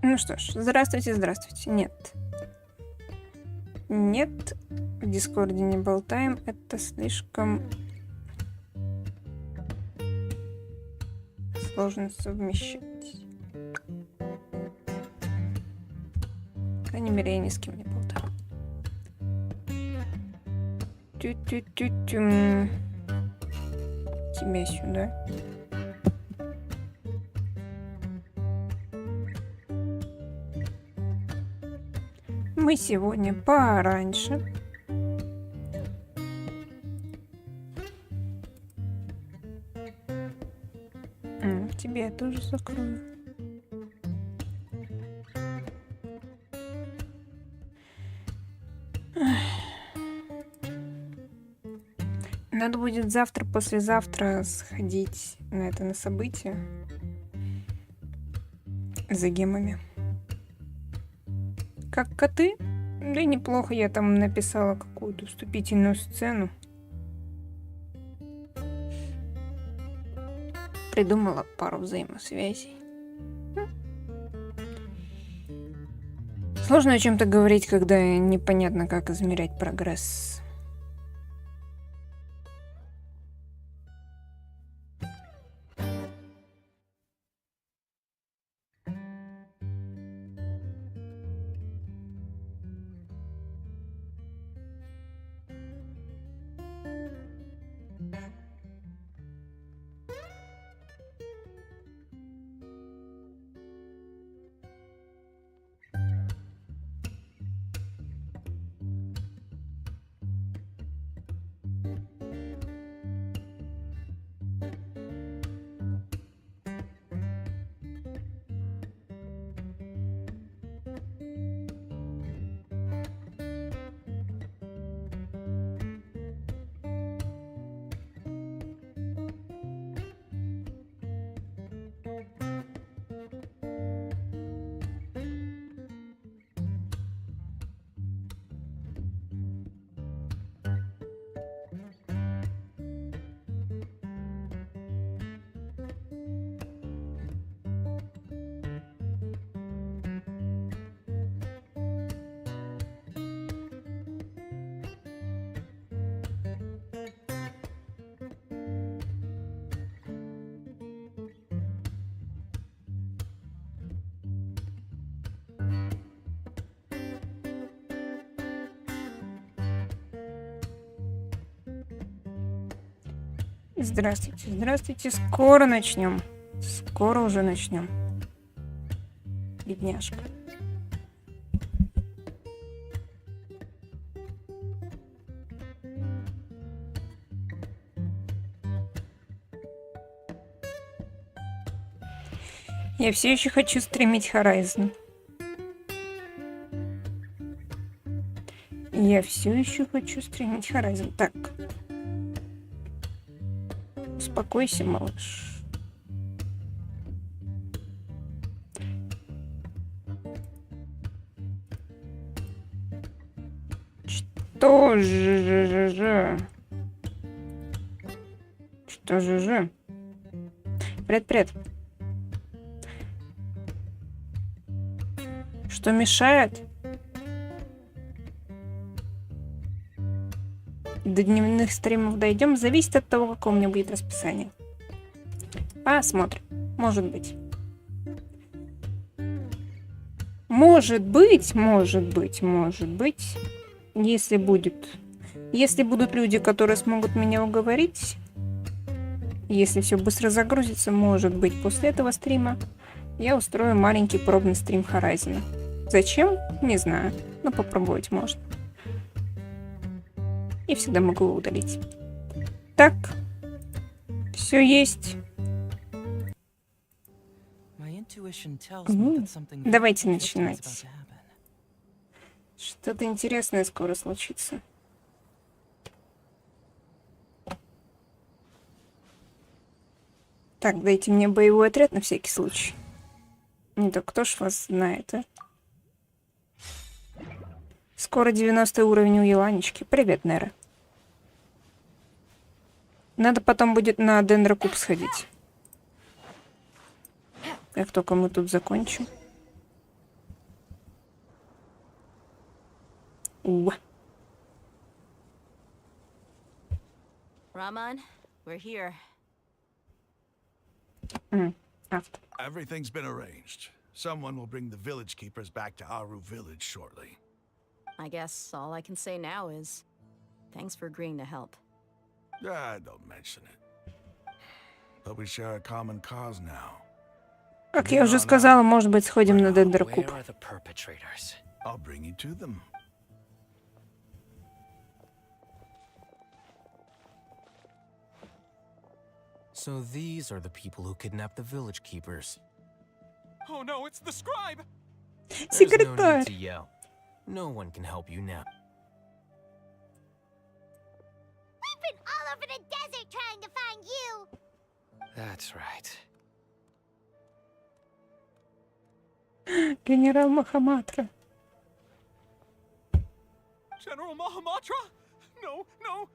Ну что ж, здравствуйте, здравствуйте. Нет. Нет, в Дискорде не болтаем, это слишком сложно совмещать. По крайней мере, я ни с кем не болтаю. Тю-тю-тю-тю. Тебя сюда. Мы сегодня пораньше. Тебе я тоже закрою. Надо будет завтра, послезавтра сходить на событие за гемами. Как коты? Да неплохо, я там написала какую-то вступительную сцену. Придумала пару взаимосвязей. Сложно о чем-то говорить, когда непонятно, как измерять прогресс. Здравствуйте, здравствуйте. Скоро начнем. Скоро уже начнем. Бедняжка. Я все еще хочу стримить Horizon. Я все еще хочу стримить Horizon. Так. Успокойся, малыш. Что же? Что же? Привет. Что мешает? До дневных стримов дойдем. Зависит от того, какое у меня будет расписание. Посмотрим. Может быть. Может быть. Если будут люди, которые смогут меня уговорить, если все быстро загрузится, может быть, после этого стрима я устрою маленький пробный стрим Horizon. Зачем? Не знаю. Но попробовать можно. И всегда могу его удалить. Так. Все есть. Давайте начинать. Что-то интересное скоро случится. Так, дайте мне боевой отряд на всякий случай. Ну да кто ж вас знает, а? Скоро 90 уровень у Еланечки. Привет, Нера. Надо потом будет на дендрокуб сходить. Как только мы тут закончим. Raman, we're here. Авто. Everything's been arranged. Someone will bring the village keepers back to Aru village shortly. I guess all I can say now is thanks for agreeing to help. Don't mention it. But we share a common cause now. Как я уже сказала, может быть, сходим на дендрокуб. I'll bring you to them. So these are the people who kidnapped the village keepers. Oh no, it's the scribe! There's no need to yell. No one can help you now. We've been all over the desert trying to find you! That's right. Генерал Махаматра. General Mahamatra? No, no!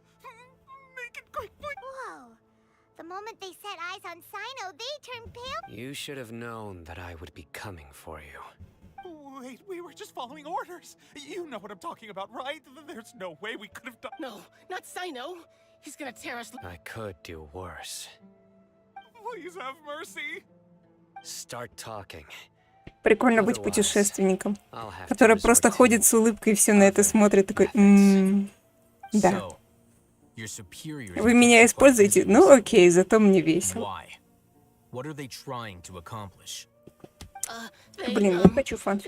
Make it quick, please! Whoa. The moment they set eyes on Sino, they turned pale. You should have known that I would be coming for you. Wait, we were just following orders. You know what I'm talking about, right? There's no way we could have done... No, not Sino. He's gonna tear us... I could do worse. Please have mercy. Start talking. Прикольно быть путешественником, который просто ходит с улыбкой и все на это смотрит, такой, да. Вы меня используете? Ну окей, зато мне весело. Блин, я хочу фан.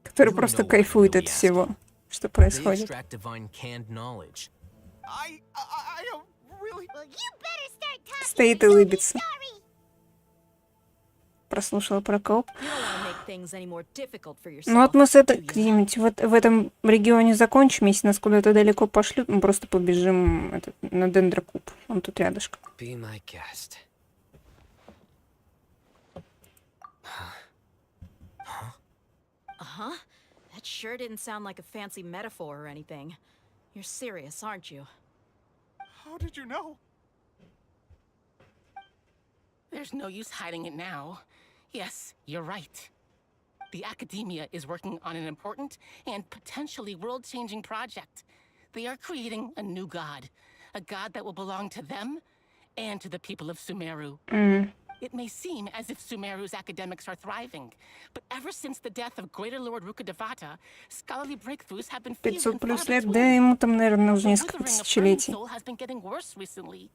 Который просто кайфует от всего, что происходит. Стоит и улыбится. Прослушала про коп. Ну вот мы с этой где-нибудь вот в этом регионе закончим, если нас куда-то далеко пошлют, мы просто побежим на дендрокуб. Он тут рядышком. That sure didn't sound like a fancy metaphor or anything. You're serious, aren't you? How did you know? There's no use hiding it now. Yes, you're right. The academia is working on an important and potentially world-changing project. They are creating a new god. A god that will belong to them and to the people of Sumeru. It may seem as if Sumeru's academics are thriving, but ever since the death of Greater Lord Rukkhadevata, scholarly breakthroughs have been few and 500 плюс far лет, between. да ему там, наверное, уже The несколько withering of тысячелетий. Fern's soul has been getting worse recently.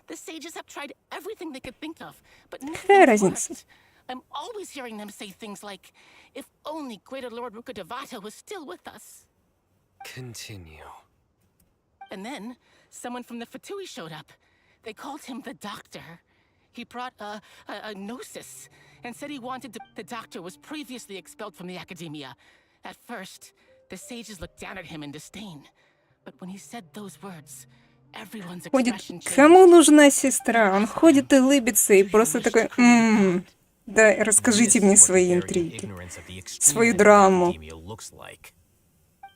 The sages have tried everything they could think of, but Какая nothing's разница? worked. I'm always hearing them say things like, if only Greater Lord Rukkhadevata was still with us. Continue. And then, someone from the Fatui showed up. They called him the Doctor. He brought a gnosis and said he wanted the Doctor was previously expelled from the Academia. At first, the sages looked down at him in disdain. But when he said those words, everyone's Ходит, expression changed. кому нужна сестра? Он ходит и улыбится, и просто такой, да, расскажите мне свои интриги, свою драму.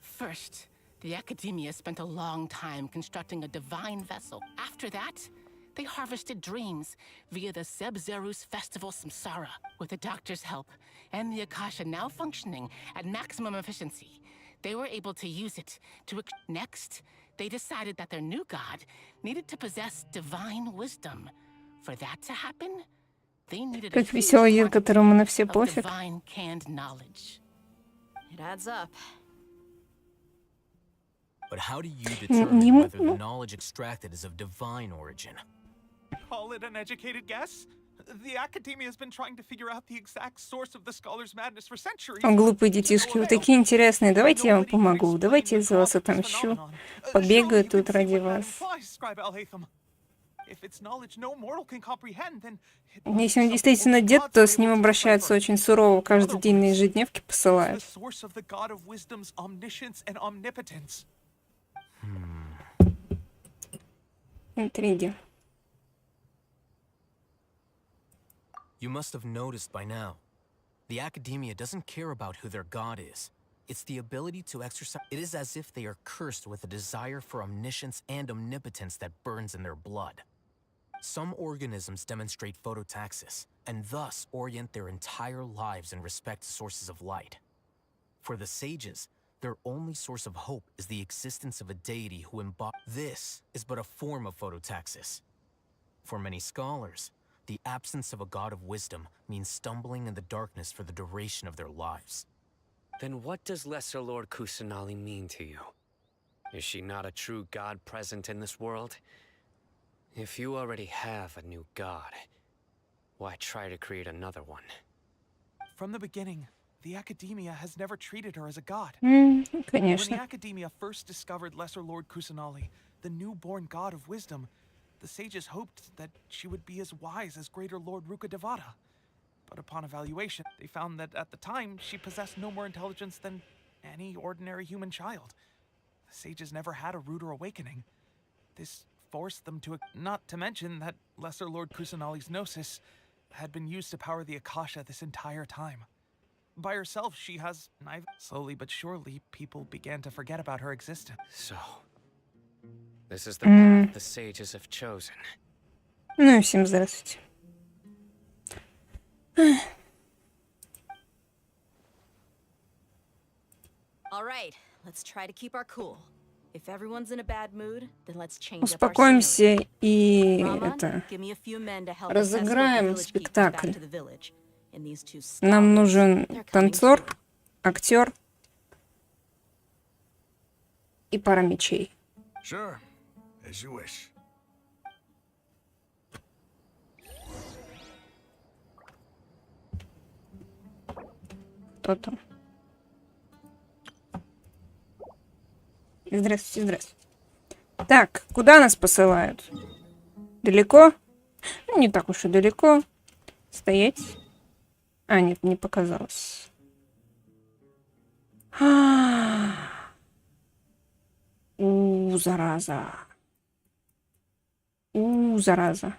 First, the Academia spent a long time constructing a divine vessel. After that, they harvested dreams via the Zeb-Zerus festival Samsara. With the Doctor's help, and the Akasha now functioning at maximum efficiency, they were able to use it to... Next, they decided that their new god needed to possess divine wisdom. For that to happen, they needed a Как веселый ел, которому на все of пофиг. divine canned knowledge. It adds up. But how do you Не determine м- whether the knowledge extracted is of divine origin? Call it an educated guess? The Academia has been trying to figure out the exact source of the scholar's madness for centuries. Глупые детишки, вы такие интересные. Давайте я вам помогу. Давайте я за вас отомщу. Побегаю тут ради вас. Если он действительно дед, то с ним обращаются очень сурово. Каждый день на ежедневке посылают. Интриги. You must have noticed by now. The academia doesn't care about who their god is. It's the ability to exercise. It is as if they are cursed with a desire for omniscience and omnipotence that burns in their blood. Some organisms demonstrate phototaxis, and thus orient their entire lives in respect to sources of light. For the sages, their only source of hope is the existence of a deity who embodies. This is but a form of phototaxis. For many scholars, the absence of a god of wisdom means stumbling in the darkness for the duration of their lives. Then what does Lesser Lord Kusanali mean to you? Is she not a true god present in this world? If you already have a new god, why try to create another one? From the beginning, the academia has never treated her as a god. When the Конечно. academia first discovered Lesser Lord Kusanali, the newborn god of wisdom, the sages hoped that she would be as wise as Greater Lord Rukkhadevata. But upon evaluation, they found that at the time, she possessed no more intelligence than any ordinary human child. The sages never had a ruder awakening. This forced them to... Not to mention that Lesser Lord Kusanali's gnosis had been used to power the Akasha this entire time. By herself, she has neither... Slowly but surely, people began to forget about her existence. So, this is the path the sages have chosen. Ну и всем здравствуйте. All right, let's try to keep our cool. If everyone's in a bad mood, then let's change up our scenery. Успокоимся и Rama, это... give me a few men to help us escort the разыграем village keepers спектакль. back to the village. And these two Нам scholars, нужен they're coming танцор, too. актер и пара мечей. Sure, as you wish. Кто там? Здравствуйте, здравствуйте. Так, куда нас посылают? Далеко? Ну, не так уж и далеко. Стоять. А, нет, не показалось. Зараза. Зараза.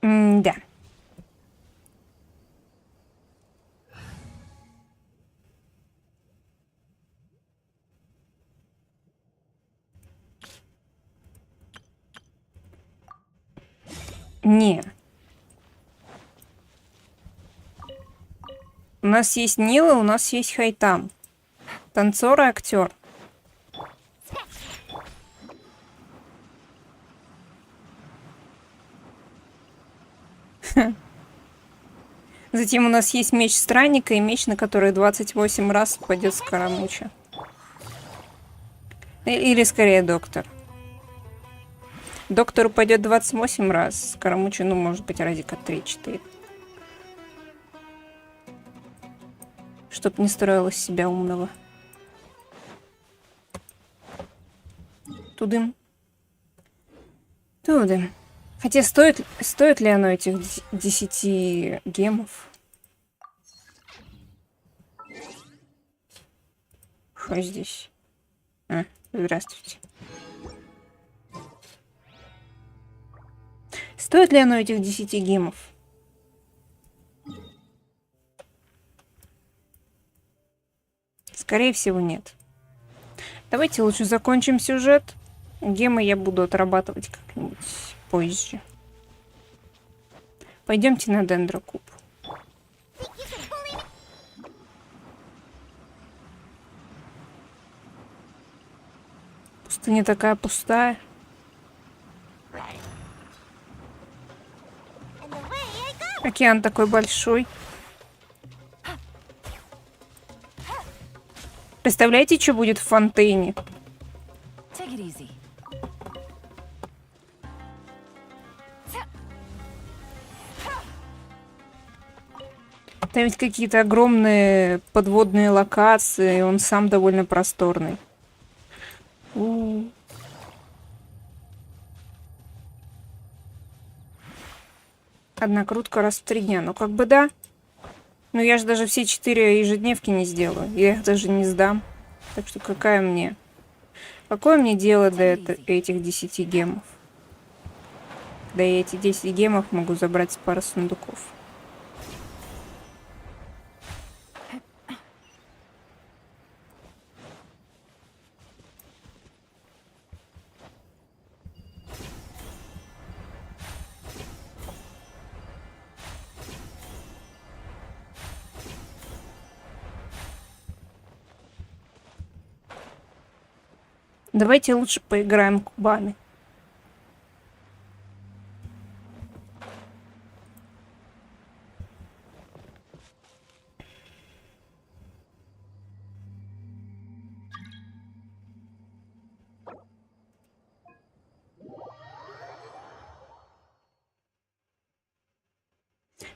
Да. Не. У нас есть Нила, у нас есть Хайтам. Танцор и актер. Затем у нас есть меч странника и меч, на который 28 раз упадет Скоромуча. Или скорее доктор. Доктор упадет 28 раз. Скоромуча, ну, может быть, разика 3-4. Чтоб не строил из себя умного. Тудым. Тудым. Хотя стоит ли оно этих 10 гемов? Что здесь? А, здравствуйте. Стоит ли оно этих 10 гемов? Скорее всего, нет. Давайте лучше закончим сюжет. Гемы я буду отрабатывать как-нибудь позже. Пойдемте на дендрокуб. Пустыня такая пустая. Океан такой большой. Представляете, что будет в фонтейне? Там ведь какие-то огромные подводные локации, и он сам довольно просторный. Одна крутка раз в 3 дня. Ну, как бы да. Ну я же даже все 4 ежедневки не сделаю. Я их даже не сдам. Так что какое мне дело до этих 10 гемов? Да и эти 10 гемов могу забрать с пары сундуков. Давайте лучше поиграем кубами.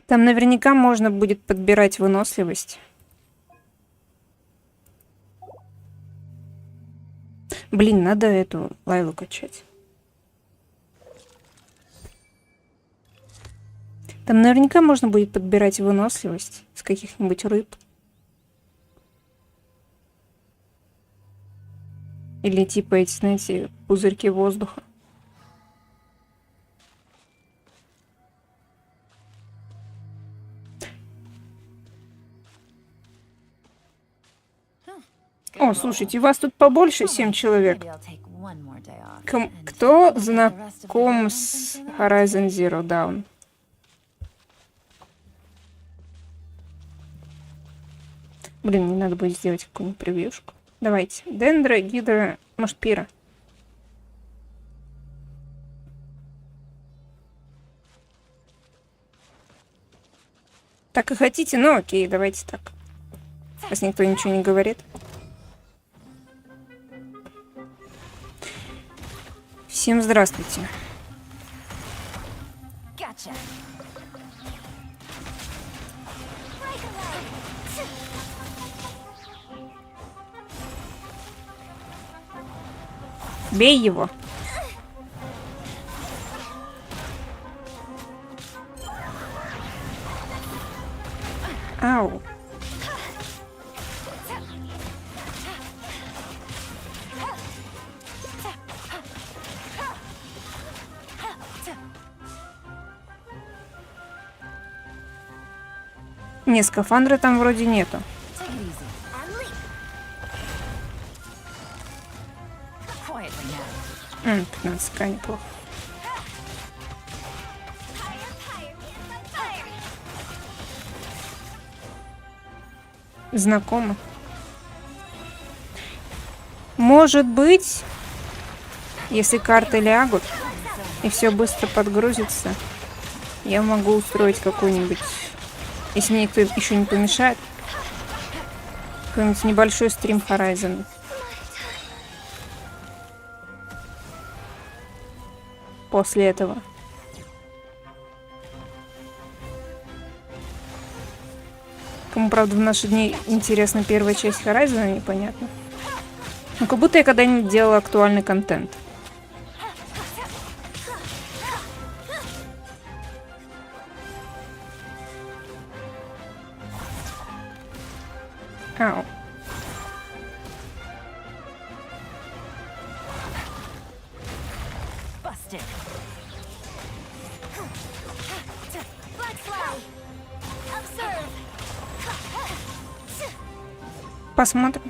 Там наверняка можно будет подбирать выносливость. Блин, надо эту Лайлу качать. Там наверняка можно будет подбирать выносливость с каких-нибудь рыб. Или типа эти, знаете, пузырьки воздуха. О, слушайте, вас тут побольше, 7 человек. Кто знаком с Horizon Zero Dawn? Блин, мне надо будет сделать какую-нибудь превьюшку. Давайте. Дендра, Гидра, может, Пира. Так и хотите? Ну окей, давайте так. Раз никто ничего не говорит. Всем здравствуйте. Бей его. Ау. Не, скафандра там вроде нету. 15к, неплохо. Знакомо. Может быть, если карты лягут и все быстро подгрузится, я могу устроить какой-нибудь, если мне никто еще не помешает, какой-нибудь небольшой стрим Horizon. После этого. Кому, правда, в наши дни интересна первая часть Horizon, непонятно. Ну, как будто я когда-нибудь делала актуальный контент. Ау. Посмотрим.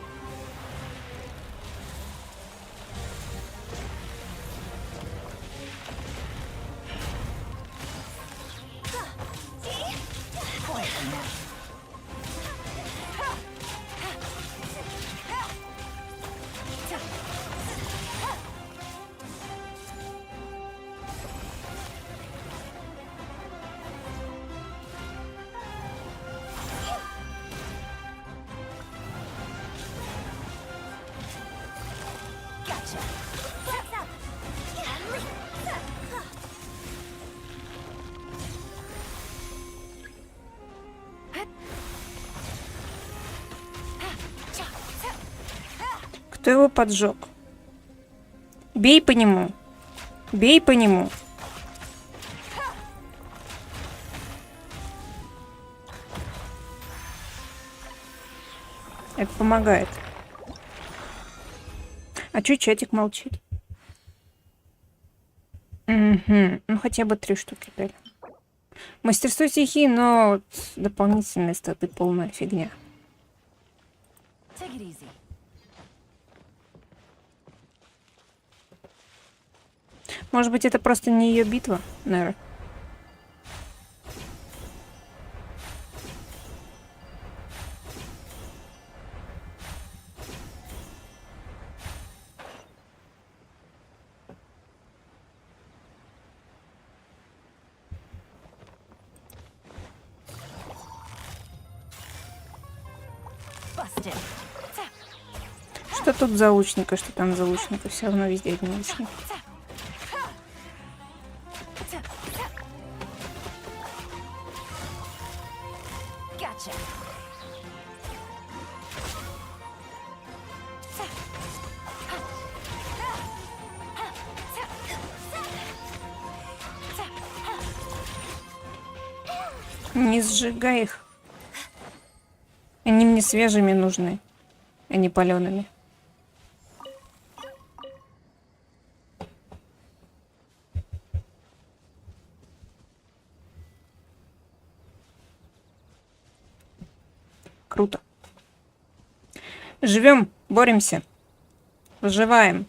Кто его поджег? Бей по нему. Бей по нему. Это помогает. А чё чатик молчит? Угу. Ну хотя бы 3 штуки дали. Мастерство стихии, но вот дополнительные статы полная фигня. Может быть, это просто не ее битва, наверное. Что тут за лучника, что там за лучника, все равно везде одни лучники. Не сжигай их. Они мне свежими нужны, а не палеными. Круто. Живем, боремся, выживаем.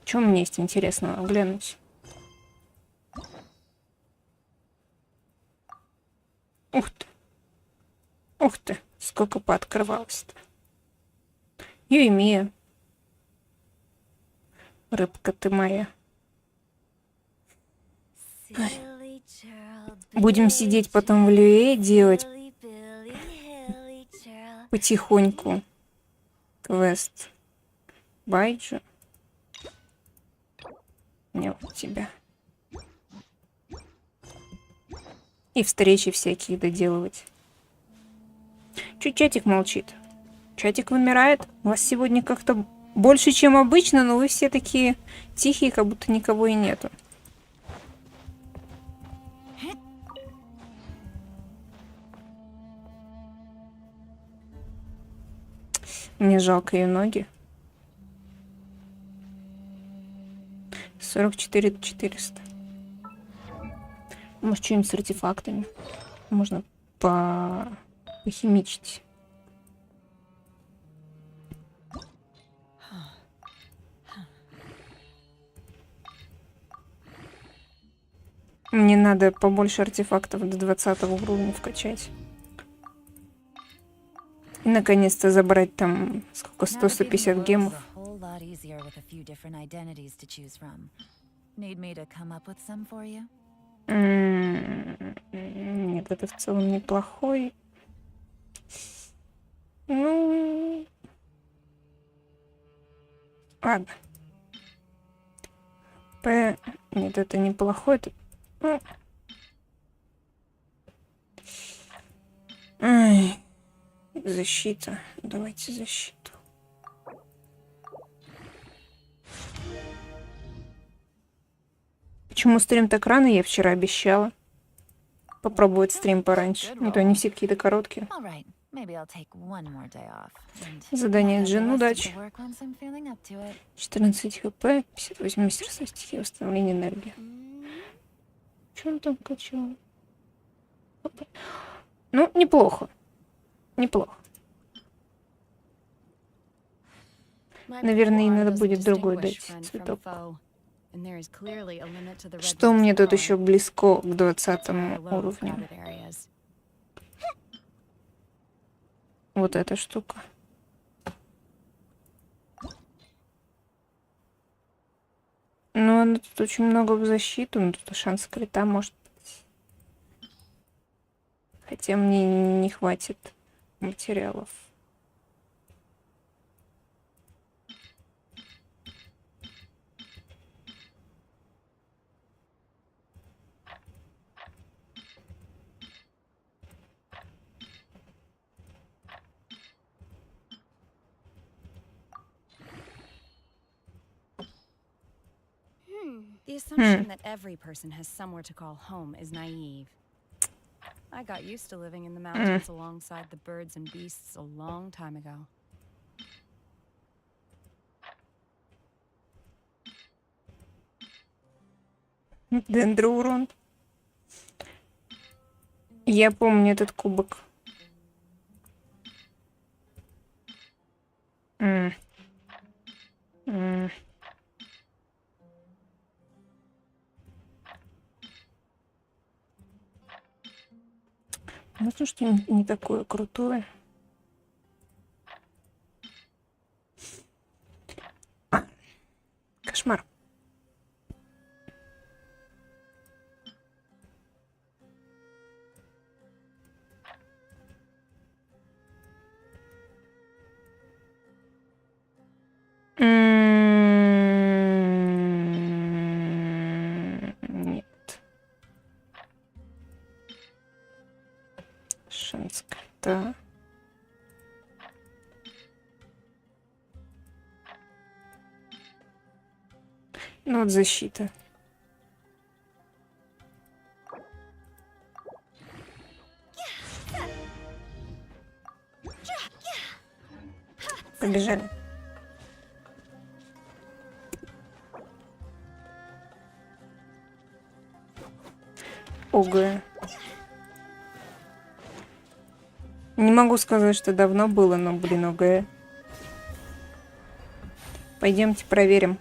Что у меня есть интересного? Глянуть. Ух ты. Ух ты, сколько пооткрывалось-то. Юемия. Рыбка ты моя. Ой. Будем сидеть потом в люэ делать потихоньку квест. Байджи. Не у тебя. И встречи всякие доделывать. Чё чатик молчит? Чатик вымирает? У вас сегодня как-то больше, чем обычно, но вы все такие тихие, как будто никого и нету. Мне жалко ее ноги. 44 400. Может, что-нибудь с артефактами. Можно похимичить. Мне надо побольше артефактов до 20 уровня вкачать. И наконец-то забрать там сколько, 100-150 гемов. Нет, это в целом неплохой. Ну, ладно. Нет, это неплохой. Это... Ай. Защита. Давайте защиту. Почему стрим так рано? Я вчера обещала попробовать стрим пораньше. Не то они все какие-то короткие. Задание Джин, удачи. 14 хп, 58 мастерства стихии, восстановление энергии. Что он там качал? Ну, неплохо. Неплохо. Наверное, ей надо будет другой дать цветок. Что мне тут еще близко к 20 уровню? Вот эта штука. Ну, она тут очень много в защиту, но тут шанс крита может быть. Хотя мне не хватит материалов. I got used to living in the mountains alongside the birds and beasts a long time ago. Дендроурон. Я помню этот кубок. Ну то, что не такое крутое. Кошмар. Нет. Шанска. Да. Ну вот защита. Побежали. Ого. Не могу сказать, что давно было, но, блин, ого. Пойдемте проверим.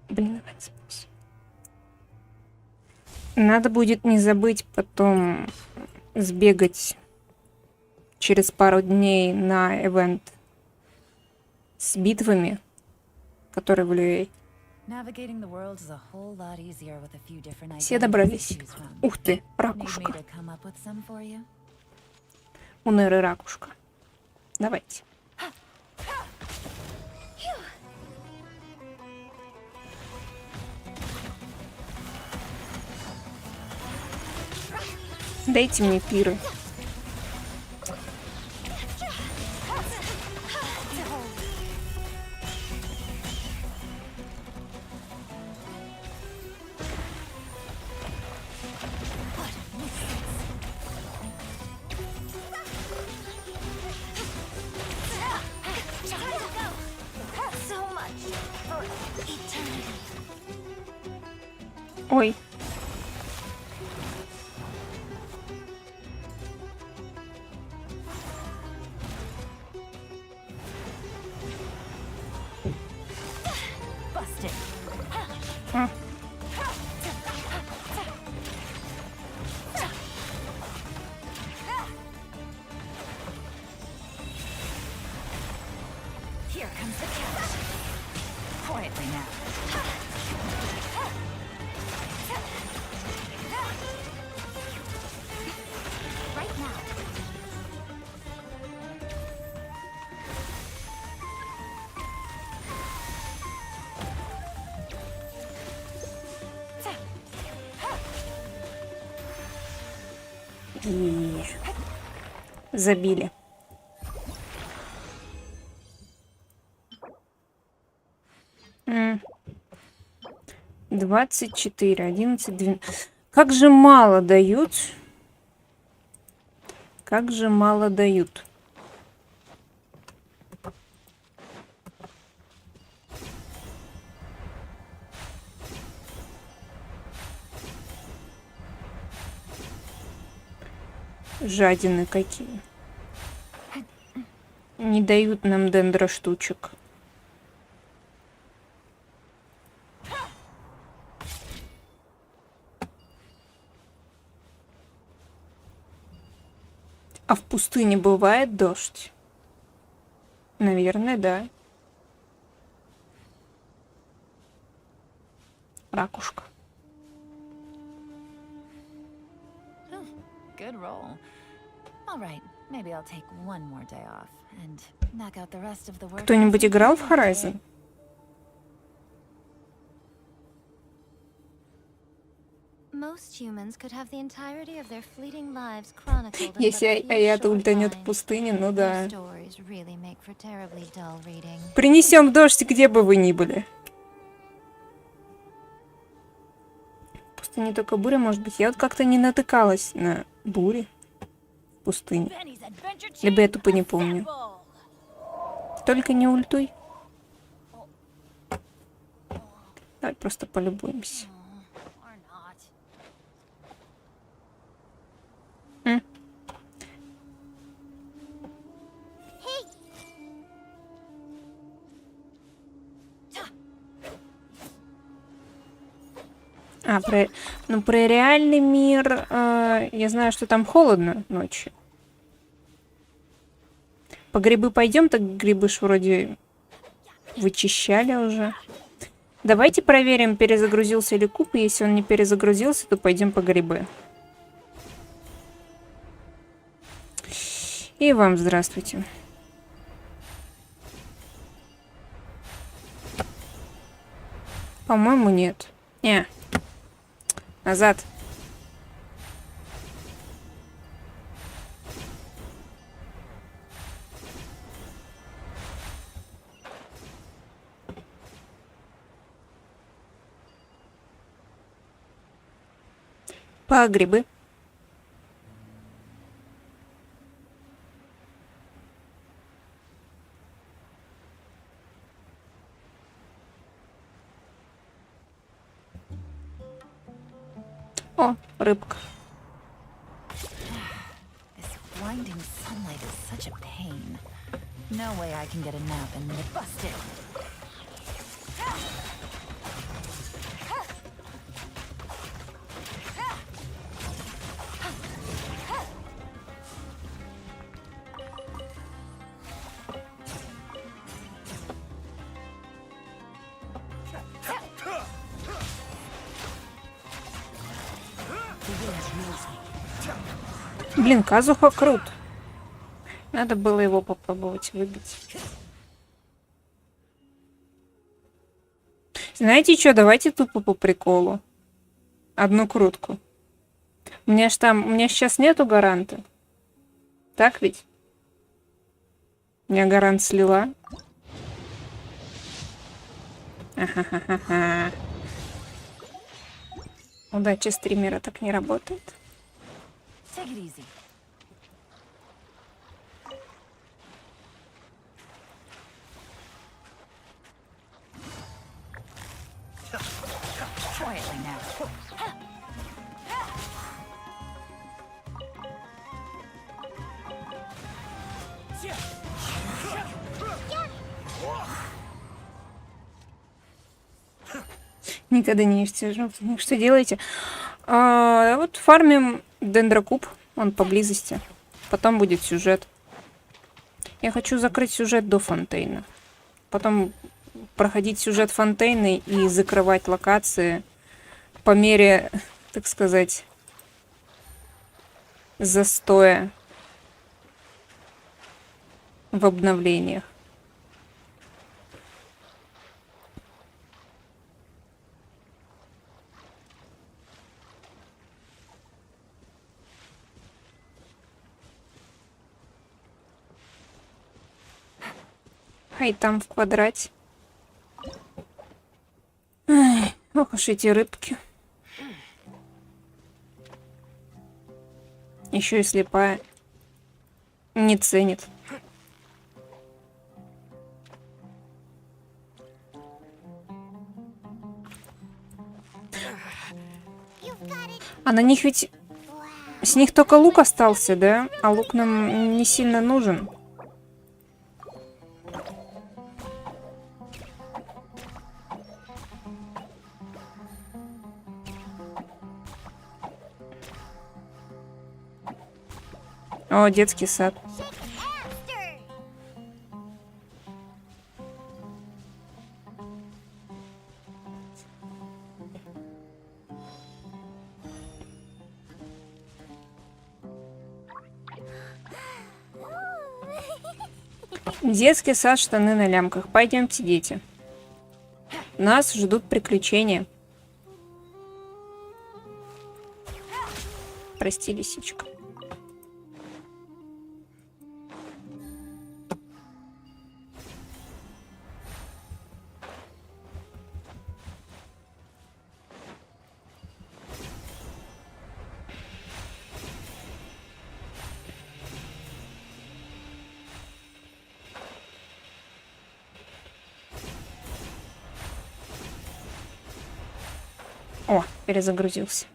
Блин, спас. Надо будет не забыть потом сбегать через пару дней на ивент с битвами, которые в Люэй. Все добрались. Ух ты, ракушка. У Неры ракушка. Давайте. Дайте мне пиры. Ой. И забили. М. 24, 11, 12. Как же мало дают. Как же мало дают. Жадины какие. Не дают нам дендроштучек. А в пустыне бывает дождь? Наверное, да. Ракушка. Good roll. All right, maybe I'll take one more day off and knock out the rest of the work. Кто-нибудь играл в Horizon? Most humans could have the entirety of their fleeting lives chronicled in Если but a few Аята short ультанет в lines. пустыне, ну Their да. stories really make for terribly dull reading. Принесем дождь, где бы вы ни были. Просто не только буря, может быть. Я вот как-то не натыкалась на бури в пустыне. Либо я тупо не помню. Только не ультуй. Давай просто полюбуемся. Про реальный мир я знаю, что там холодно ночью. По грибы пойдем, так грибы ж вроде вычищали уже. Давайте проверим, перезагрузился ли куб, и если он не перезагрузился, то пойдем по грибы. И вам здравствуйте. По-моему, нет. Не. Назад. По грибы. О, рыбка. This blinding sunlight is such a pain. No way I can get a nap and then get busted. Блин, Казуха крут. Надо было его попробовать выбить. Знаете что, давайте тупо по приколу. Одну крутку. У меня сейчас нету гаранта. Так ведь? Я гарант слила. Ахахахаха. Удача стримера так не работает. Take it easy. Quietly now. Никогда не ешьте желтых. Что делаете? Вот фармим дендрокуб. Он поблизости. Потом будет сюжет. Я хочу закрыть сюжет до Фонтейна. Потом проходить сюжет Фонтейна и закрывать локации по мере, так сказать, застоя в обновлениях. Ай, там в квадрате. Ай, ох уж эти рыбки. Еще и слепая. Не ценит. А на них ведь... С них только лук остался, да? А лук нам не сильно нужен. О, детский сад. Детский сад, штаны на лямках. Пойдемте, дети. Нас ждут приключения. Прости, лисичка. О, перезагрузился.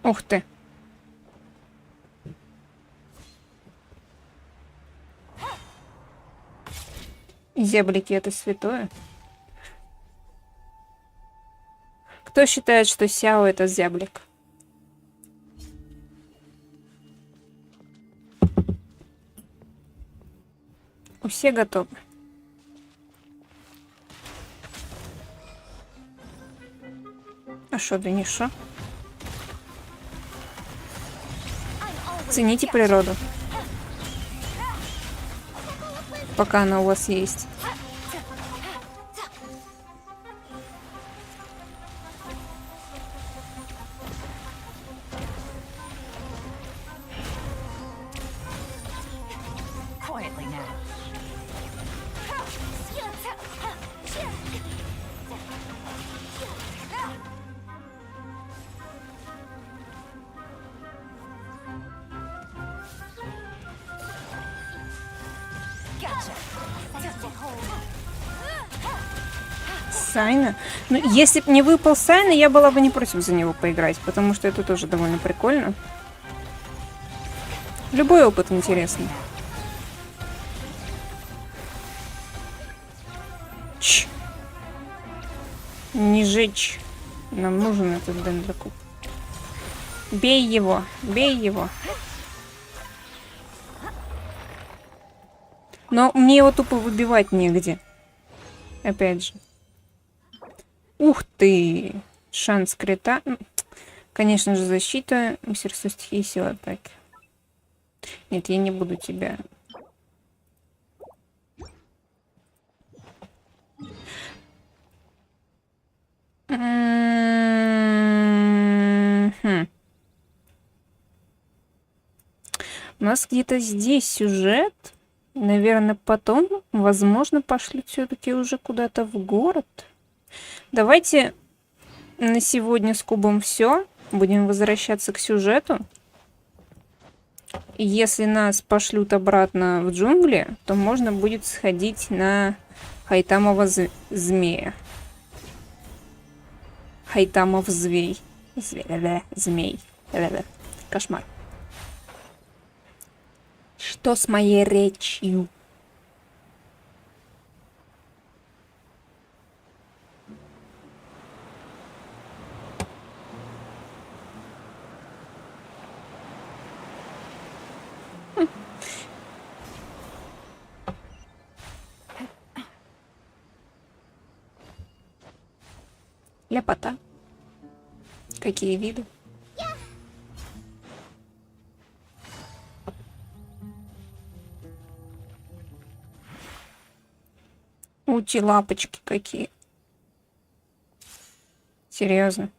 Ух ты. Зяблики — это святое. Кто считает, что Сяо — это зяблик? Все готовы. А шо, да не шо? Цените природу. Пока она у вас есть. Сайна? Ну, если бы не выпал Сайна, я была бы не против за него поиграть, потому что это тоже довольно прикольно. Любой опыт интересный. Чш. Не жечь. Нам нужен этот дендрокуб. Бей его, бей его. Но мне его тупо выбивать негде. Опять же. Ух ты! Шанс крита. Конечно же, защита. Мастерство стихии, сила атаки. Нет, я не буду тебя. У нас где-то здесь сюжет. Наверное, потом, возможно, пошлют все-таки уже куда-то в город. Давайте на сегодня с Кубом все. Будем возвращаться к сюжету. И если нас пошлют обратно в джунгли, то можно будет сходить на Хайтамова змея. Хайтамов змей. Змей. Кошмар. Что с моей речью? Ляпота. Какие виды? Ути, лапочки какие. Серьезно.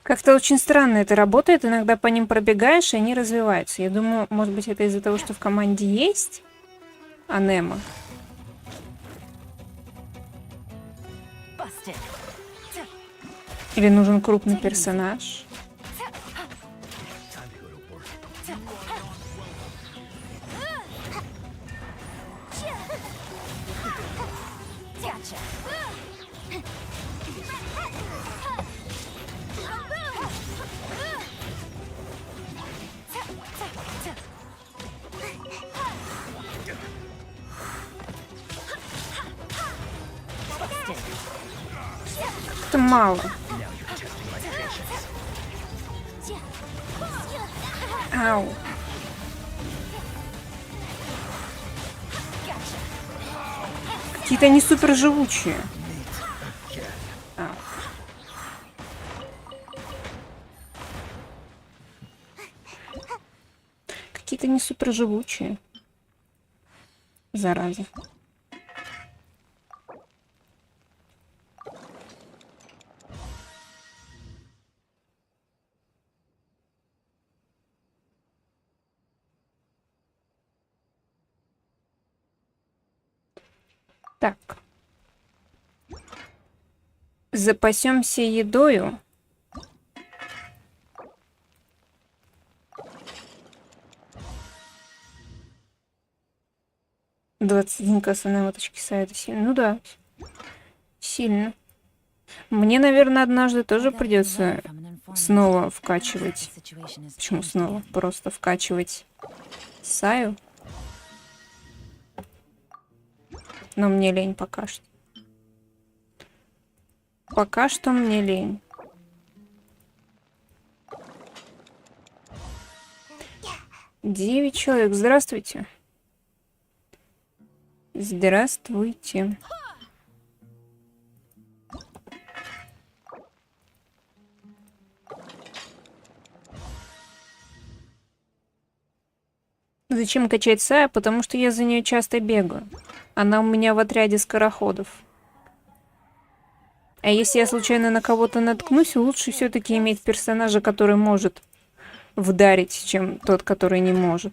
Как-то очень странно это работает. Иногда по ним пробегаешь, и они развиваются. Я думаю, может быть, это из-за того, что в команде есть Анема. Или нужен крупный персонаж. Это мало. Ау. Какие-то они супер живучие. Ах. Какие-то не суперживучие. Зараза. Так. Запасемся едою. «21 косвенная моточки сайта сильно». Ну да, сильно. Мне, наверное, однажды тоже придется снова вкачивать. Почему снова? Просто вкачивать Саю. Но мне лень пока что. Пока что мне лень. Девять человек. Здравствуйте. Здравствуйте. Зачем качать Сая? Потому что я за нее часто бегаю. Она у меня в отряде скороходов. А если я случайно на кого-то наткнусь, лучше все-таки иметь персонажа, который может вдарить, чем тот, который не может.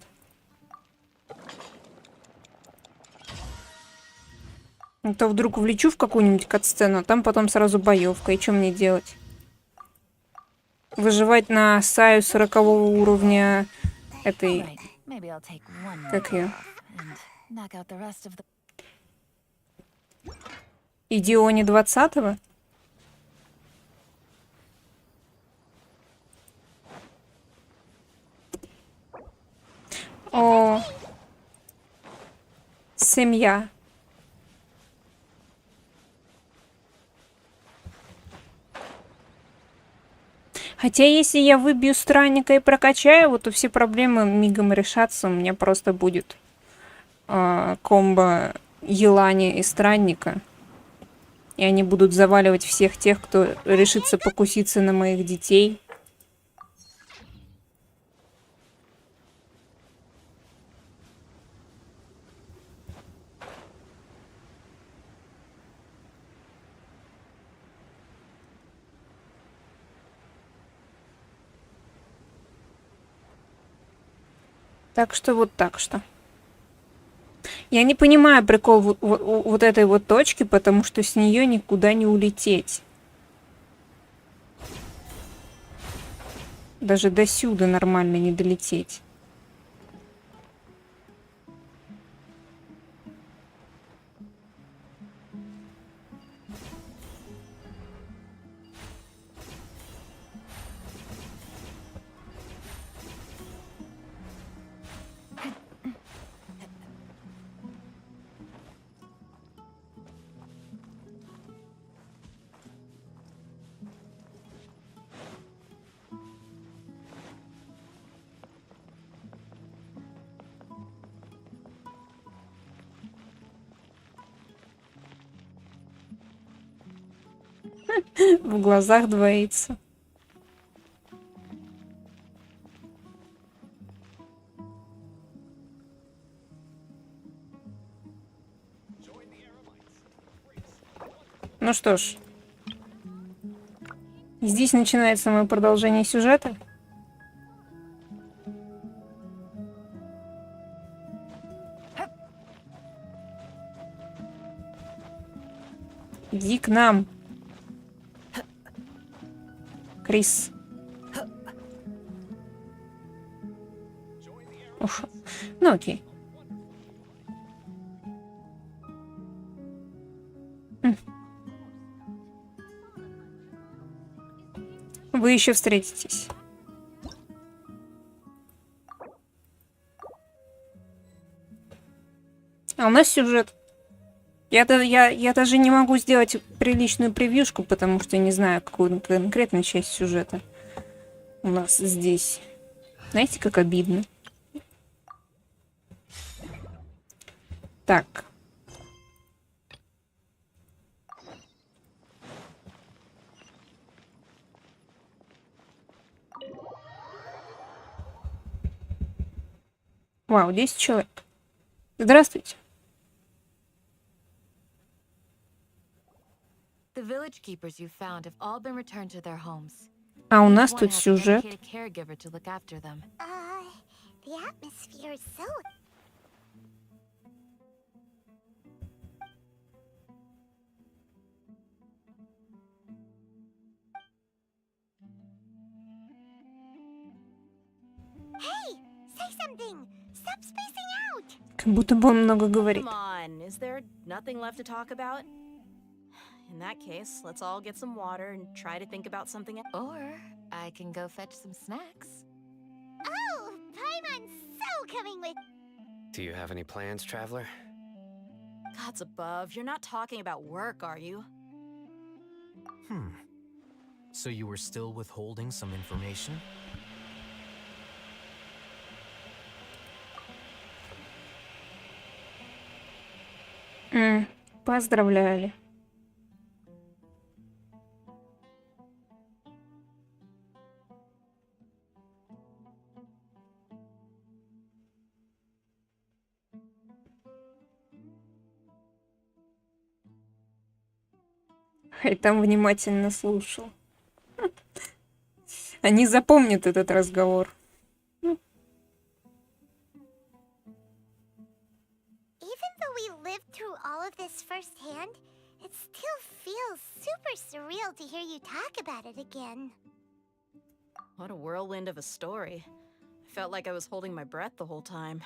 А то вдруг влечу в какую-нибудь катсцену, а там потом сразу боевка. И что мне делать? Выживать на Саю 40-го уровня этой... Как ее? Идионе 20-го? О, семья. Хотя, если я выбью странника и прокачаю его, то все проблемы мигом решатся. У меня просто будет комбо Елани и странника. И они будут заваливать всех тех, кто решится покуситься на моих детей. Так что вот так что. Я не понимаю прикол вот этой вот точки, потому что с нее никуда не улететь. Даже до сюда нормально не долететь. В глазах двоится. Ну что ж. Здесь начинается мое продолжение сюжета. Иди к нам. Крис. Ушел. Ну окей. Вы еще встретитесь. А у нас сюжет. Я даже не могу сделать приличную превьюшку, потому что не знаю, какую конкретную часть сюжета у нас здесь. Знаете, как обидно. Так. Вау, 10 человек. Здравствуйте. The village keepers you found have all been returned to their homes. А у нас Each one тут has a сюжет. dedicated caregiver to look after them. The atmosphere is so... Hey! Say something! Stop spacing out! Как будто бы он много говорит. Come on, is there nothing left to talk about? In that case, let's all get some water and try to think about something else. Or I can go fetch some snacks. Oh! Paimon's so coming with... Do you have any plans, traveler? Gods above, you're not talking about work, are you? So you were still withholding some information? Поздравляли. Хай там внимательно слушал. Они запомнят этот разговор. Even though we lived through all of this firsthand, it still feels super surreal to hear you talk about it again. What a whirlwind of a story. I felt like I was holding my breath the whole time.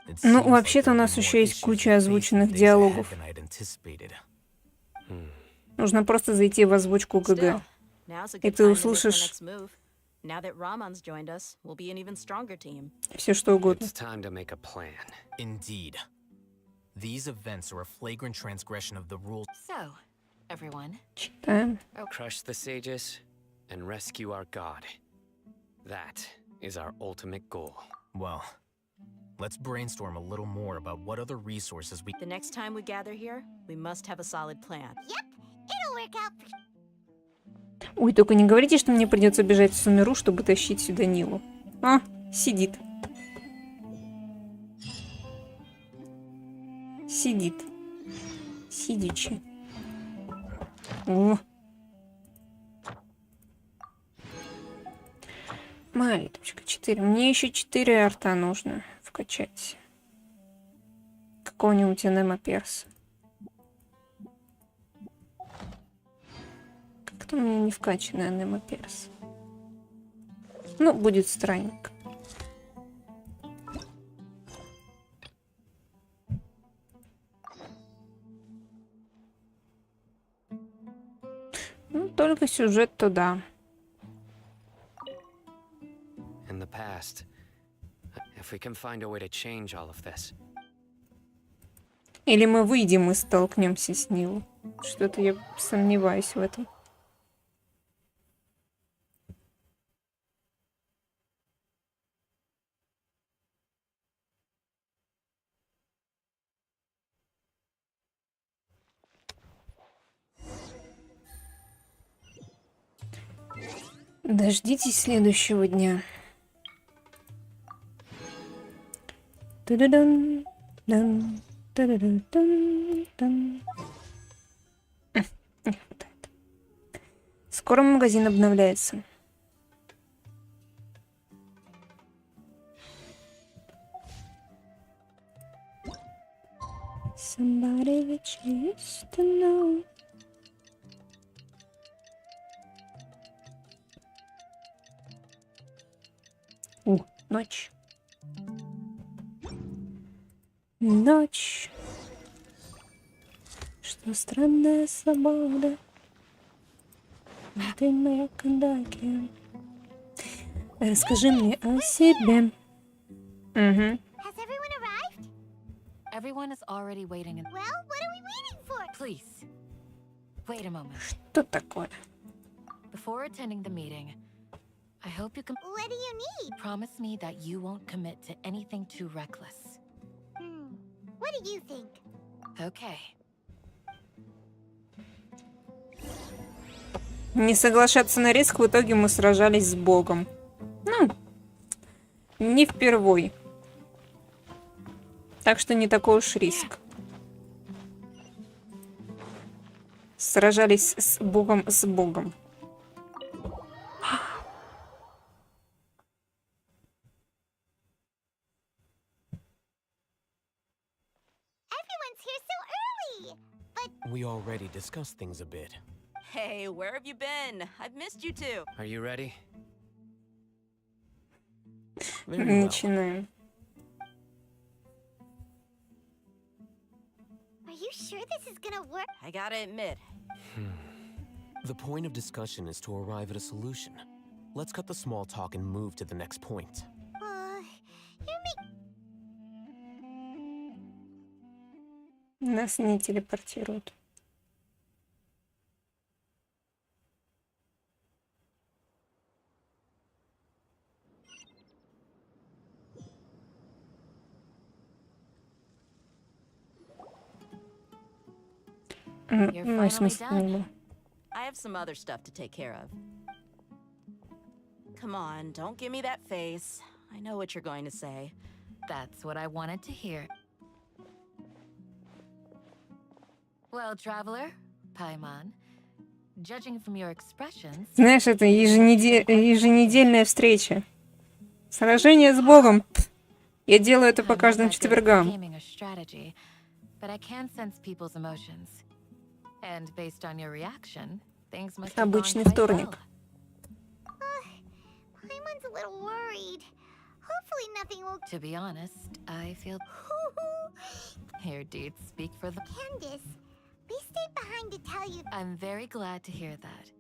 It Ну, seems like вообще-то у there'll be нас more еще есть issues куча to face in озвученных the days диалогов. ahead than I'd anticipated. Нужно просто зайти в озвучку ГГ. Still, now's a И good ты time to make our услышишь next move. Now that Ramon's joined us, we'll be an even stronger team. все что угодно. It's time to make a plan. Indeed. These events are a flagrant transgression of the rules. So, everyone, Читаем. Crush the sages and rescue our god. That is our ultimate goal. Well, let's brainstorm a little more about what other resources we... The next time we gather here, we must have a solid plan. Yep, it'll work out for... Ой, только не говорите, что мне придется бежать в Сумеру, чтобы тащить сюда Нилу. А, сидит. Сидит. Сидячи. О. Малиточка, 4. Мне еще 4 арта нужно вкачать. Какого-нибудь энема перса. Как-то у меня не вкачанный энема перс. Ну, будет странненько. Ну, только сюжет туда. In the past, if we can find a way to change all of this. Или мы выйдем и столкнемся с Нилу. Что-то я сомневаюсь в этом. Дождитесь следующего дня. Ту-ду-дун, дун, ту-ду-ду-дун, дун. Не хватает. Скоро магазин обновляется. Somebody that you used to know. Ночь. Ночь. Что странная свобода. Ты моя Кандаки. Расскажи мне о себе. Угу. Has everyone arrived? everyone is already waiting in... Well, what are we waiting for? Please, wait a moment. Что такое? Before attending the meeting, I hope you can What do you need? promise me that you won't commit to anything too reckless. What do you think? Okay. Не соглашаться на риск, в итоге мы сражались с Богом. Ну, не впервой. Так что не такой уж риск. Сражались с богом с богом. Everyone's here so early! But We already discussed things a bit. Hey, where have you been? I've missed you too. Are you ready? Very well. Начинаем. are you sure this is gonna work? I gotta admit, The point of discussion is to arrive at a solution. Let's cut the small talk and move to the next point. You're Нас не телепортируют. You're Ну, в finally смысле, done. не было. I have some other stuff to take care of. Come on, don't give me that face. I know what you're going to say. That's what I wanted to hear. Well, traveler, Paimon, judging from your expressions, Знаешь, это еженедельная встреча. Сражение с богом. Пф, я делаю это по I'm not каждым that good at четвергам. scheming or strategy, but I can sense people's emotions. And based on your reaction, things must have gone Обычный quite вторник. well. Paimon's a little worried. Hopefully nothing will... To be honest, I feel your deeds speak for the... Candace, we stayed behind to tell you... I'm very glad to hear that.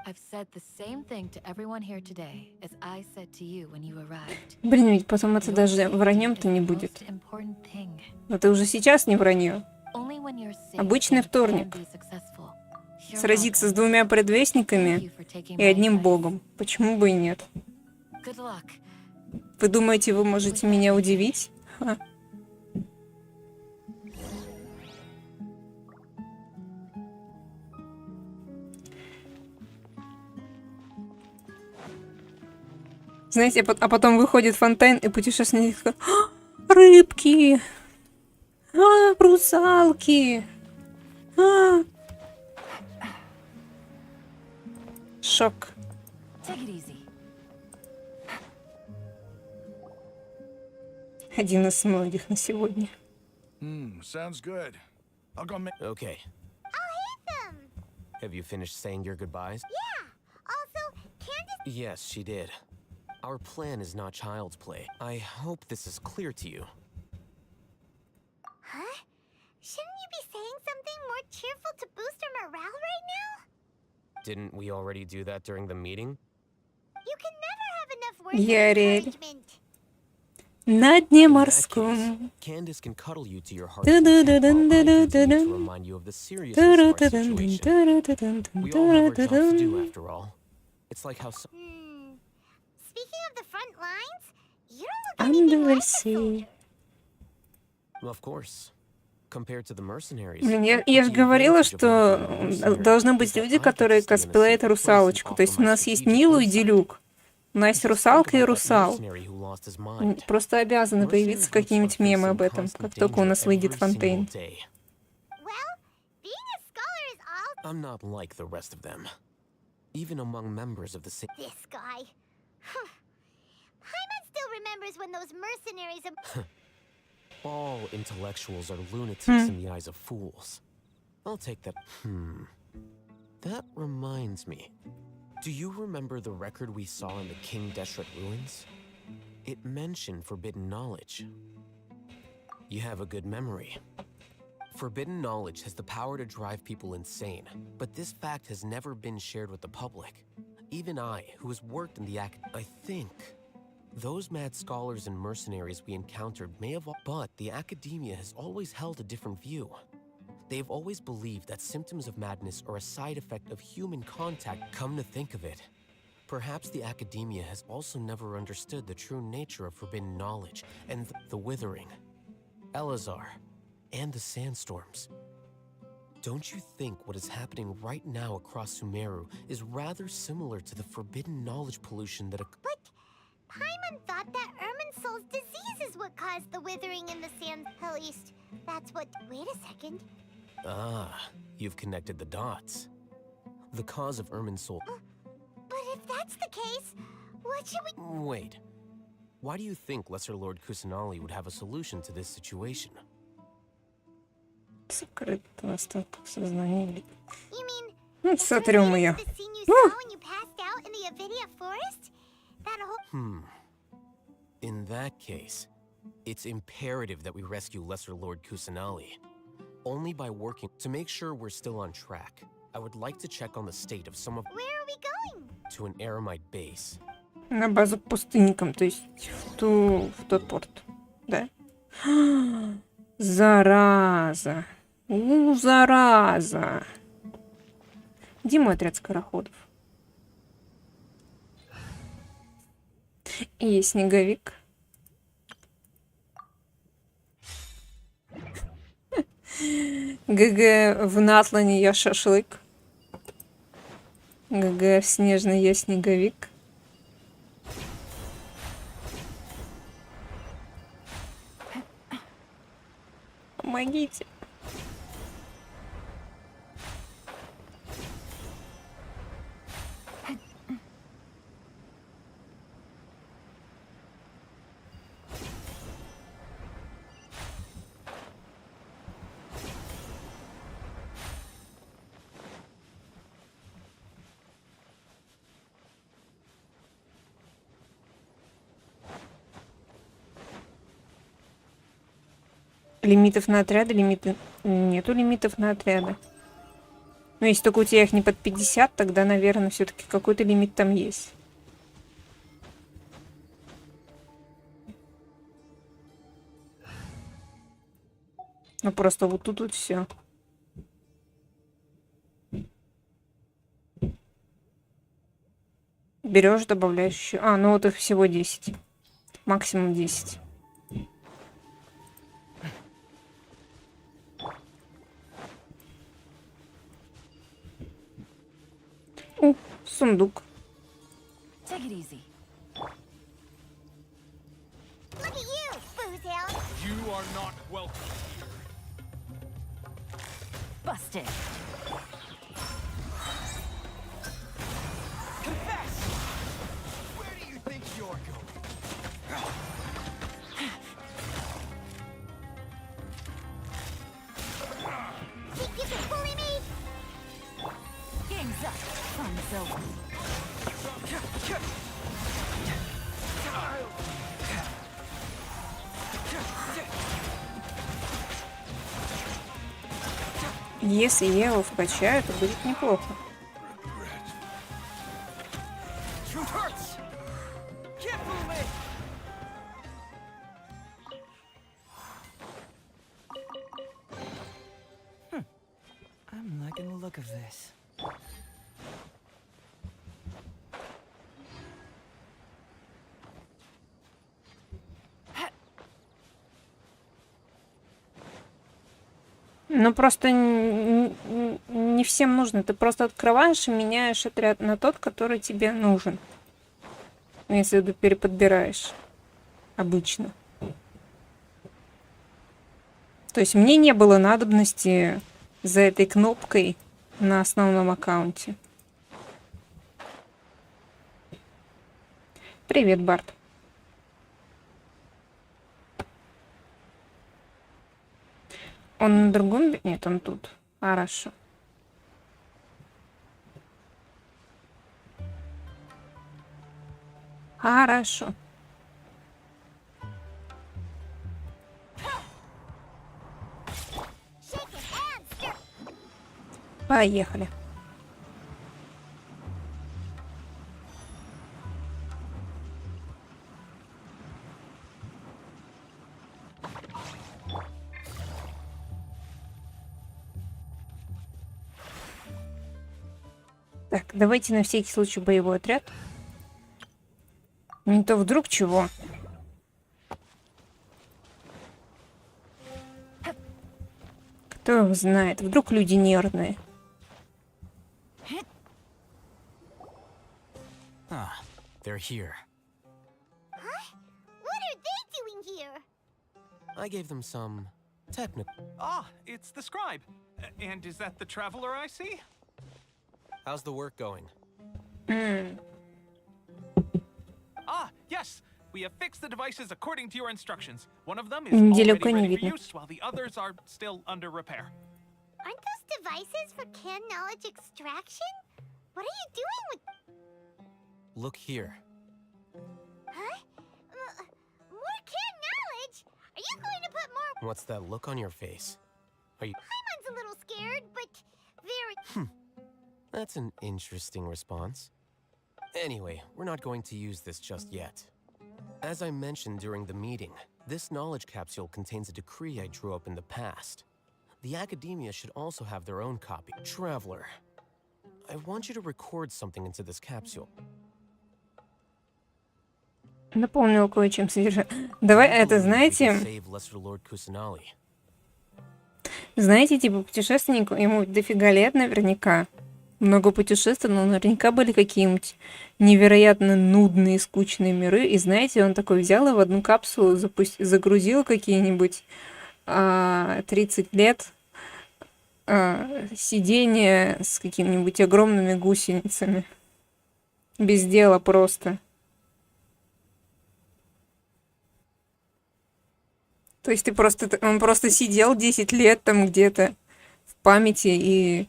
I've said the same thing to everyone here today as I said to you when you arrived. Блин, ведь потом это Your даже safety враньем-то is не the будет. most important thing. Это уже сейчас не вранье. Only when you're safe Обычный can you вторник. be successful. You're Сразиться с welcome. двумя Thank предвестниками you for taking и my одним advice. богом. Почему бы и нет? Good luck. Вы думаете, вы можете меня удивить? Ха. Знаете, а потом выходит фонтан, и путешественник такой: «А, рыбки! А, русалки! А!» Шок. Take it easy. Один из многих на сегодня. Sounds good. I'll go make... Okay, Them. have you finished saying your goodbyes? Yeah. Also, Candace... Yes, she did. Our plan is not child's play. I hope this is clear to you. Huh? Shouldn't you be saying something more cheerful to boost our morale right now? Didn't we already do that during the meeting? You can never have enough words Я of Ариэль. encouragement. На дне In that морском. case, Candace can cuddle you to your heart's content while I continue to remind you of the seriousness of our situation. We all have our jobs to do after all. It's like how some... Speaking of the front lines, you don't look anything like a soldier. Of course. Compared to the mercenaries. Блин, я же говорила, что должны быть люди, которые косплеят русалочку. То есть у нас есть Нилу и Дилюк. У нас есть русалка и русал. Просто обязаны появиться какие-нибудь мемы об этом, как только у нас выйдет Фонтейн. Well, being a scholar is all I'm not like the rest of them. Even among members of the same... this guy. Paimon still remembers when those mercenaries of... All intellectuals are lunatics in the eyes of fools. I'll take that. That reminds me. Do you remember the record we saw in the King Deshret ruins? It mentioned forbidden knowledge. You have a good memory. Forbidden knowledge has the power to drive people insane, but this fact has never been shared with the public. Even I, who has worked in the I think those mad scholars and mercenaries we encountered may have but the academia has always held a different view. They've always believed that symptoms of madness are a side effect of human contact. Come to think of it, perhaps the academia has also never understood the true nature of forbidden knowledge and the withering, Elazar, and the sandstorms. Don't you think what is happening right now across Sumeru is rather similar to the forbidden knowledge pollution that But Paimon thought that Ermin's soul's disease is what caused the withering in the sand. At least, that's what. Wait a second. Ah, you've connected the dots. The cause of Ermin's soul. But if that's the case, what should we? Wait. Why do you think Lesser Lord Kusanali would have a solution to this situation? Скрытый остаток сознания. You mean? Ну, сотрем ее. The scene you saw when you passed out in the Avidia forest? That whole. In that case, it's imperative that we rescue Lesser Lord Kusanali. Only by working to make sure we're still on track. I would like to check on the state of some of Where are we going? to an Aramite base. На базу к пустынникам, то есть в тот порт. Да? Зараза. Зараза. Где мой отряд скороходов? И снеговик. ГГ в Натлане я шашлык. ГГ в Снежной я снеговик. Помогите. Лимитов на отряды, нету лимитов на отряды. Но если только у тебя их не под 50, тогда, наверное, все-таки какой-то лимит там есть. Ну просто вот тут вот все. Берешь, добавляешь еще. А, ну вот их всего 10. Максимум 10. Сундук. Take it easy. Look at you, Boozel. You are not welcome. Busted. Confess! Where do you think you're going? Think you can bully me? Game's up. Fun's over. Если я его вкачаю, то будет неплохо. Truth hurts! Can't fool me! I'm liking the look of this. Ну просто не всем нужно. Ты просто открываешь и меняешь отряд на тот, который тебе нужен. Ну, если ты переподбираешь. Обычно. То есть мне не было надобности за этой кнопкой на основном аккаунте. Привет, Барт. Он на другом? Нет, он тут. Хорошо. Хорошо. Поехали. Так, давайте на всякий случай боевой отряд. Не то вдруг чего. Кто его знает? Вдруг люди нервные. Ah, they're here. Huh? What are they I gave them some technical. Ah, it's the scribe. And is that the traveler I see? How's the work going? Ah, yes. We have fixed the devices according to your instructions. One of them is Неделю already не ready for видно. use, while the others are still under repair. Aren't those devices for canned knowledge extraction? What are you doing with... Look here. Huh? More canned knowledge? Are you going to put more... What's that look on your face? Are you... Paimon's a little scared, but very... That's an interesting response. Anyway, we're not going to use this just yet. As I mentioned during the meeting, this knowledge capsule contains a decree I drew up in the past. The academia should also have their own copy. Traveler, I want you to record something into this capsule. Напомнил кое-чем содержание. Давай это, знаете... Save Lesser Lord Kusanali. Знаете, типа, путешественнику, ему дофига лет наверняка. Много путешествий, но наверняка были какие-нибудь невероятно нудные, скучные миры. И знаете, он такой взял и в одну капсулу загрузил какие-нибудь 30 лет сидения с какими-нибудь огромными гусеницами. Без дела просто. То есть он просто сидел 10 лет там где-то в памяти и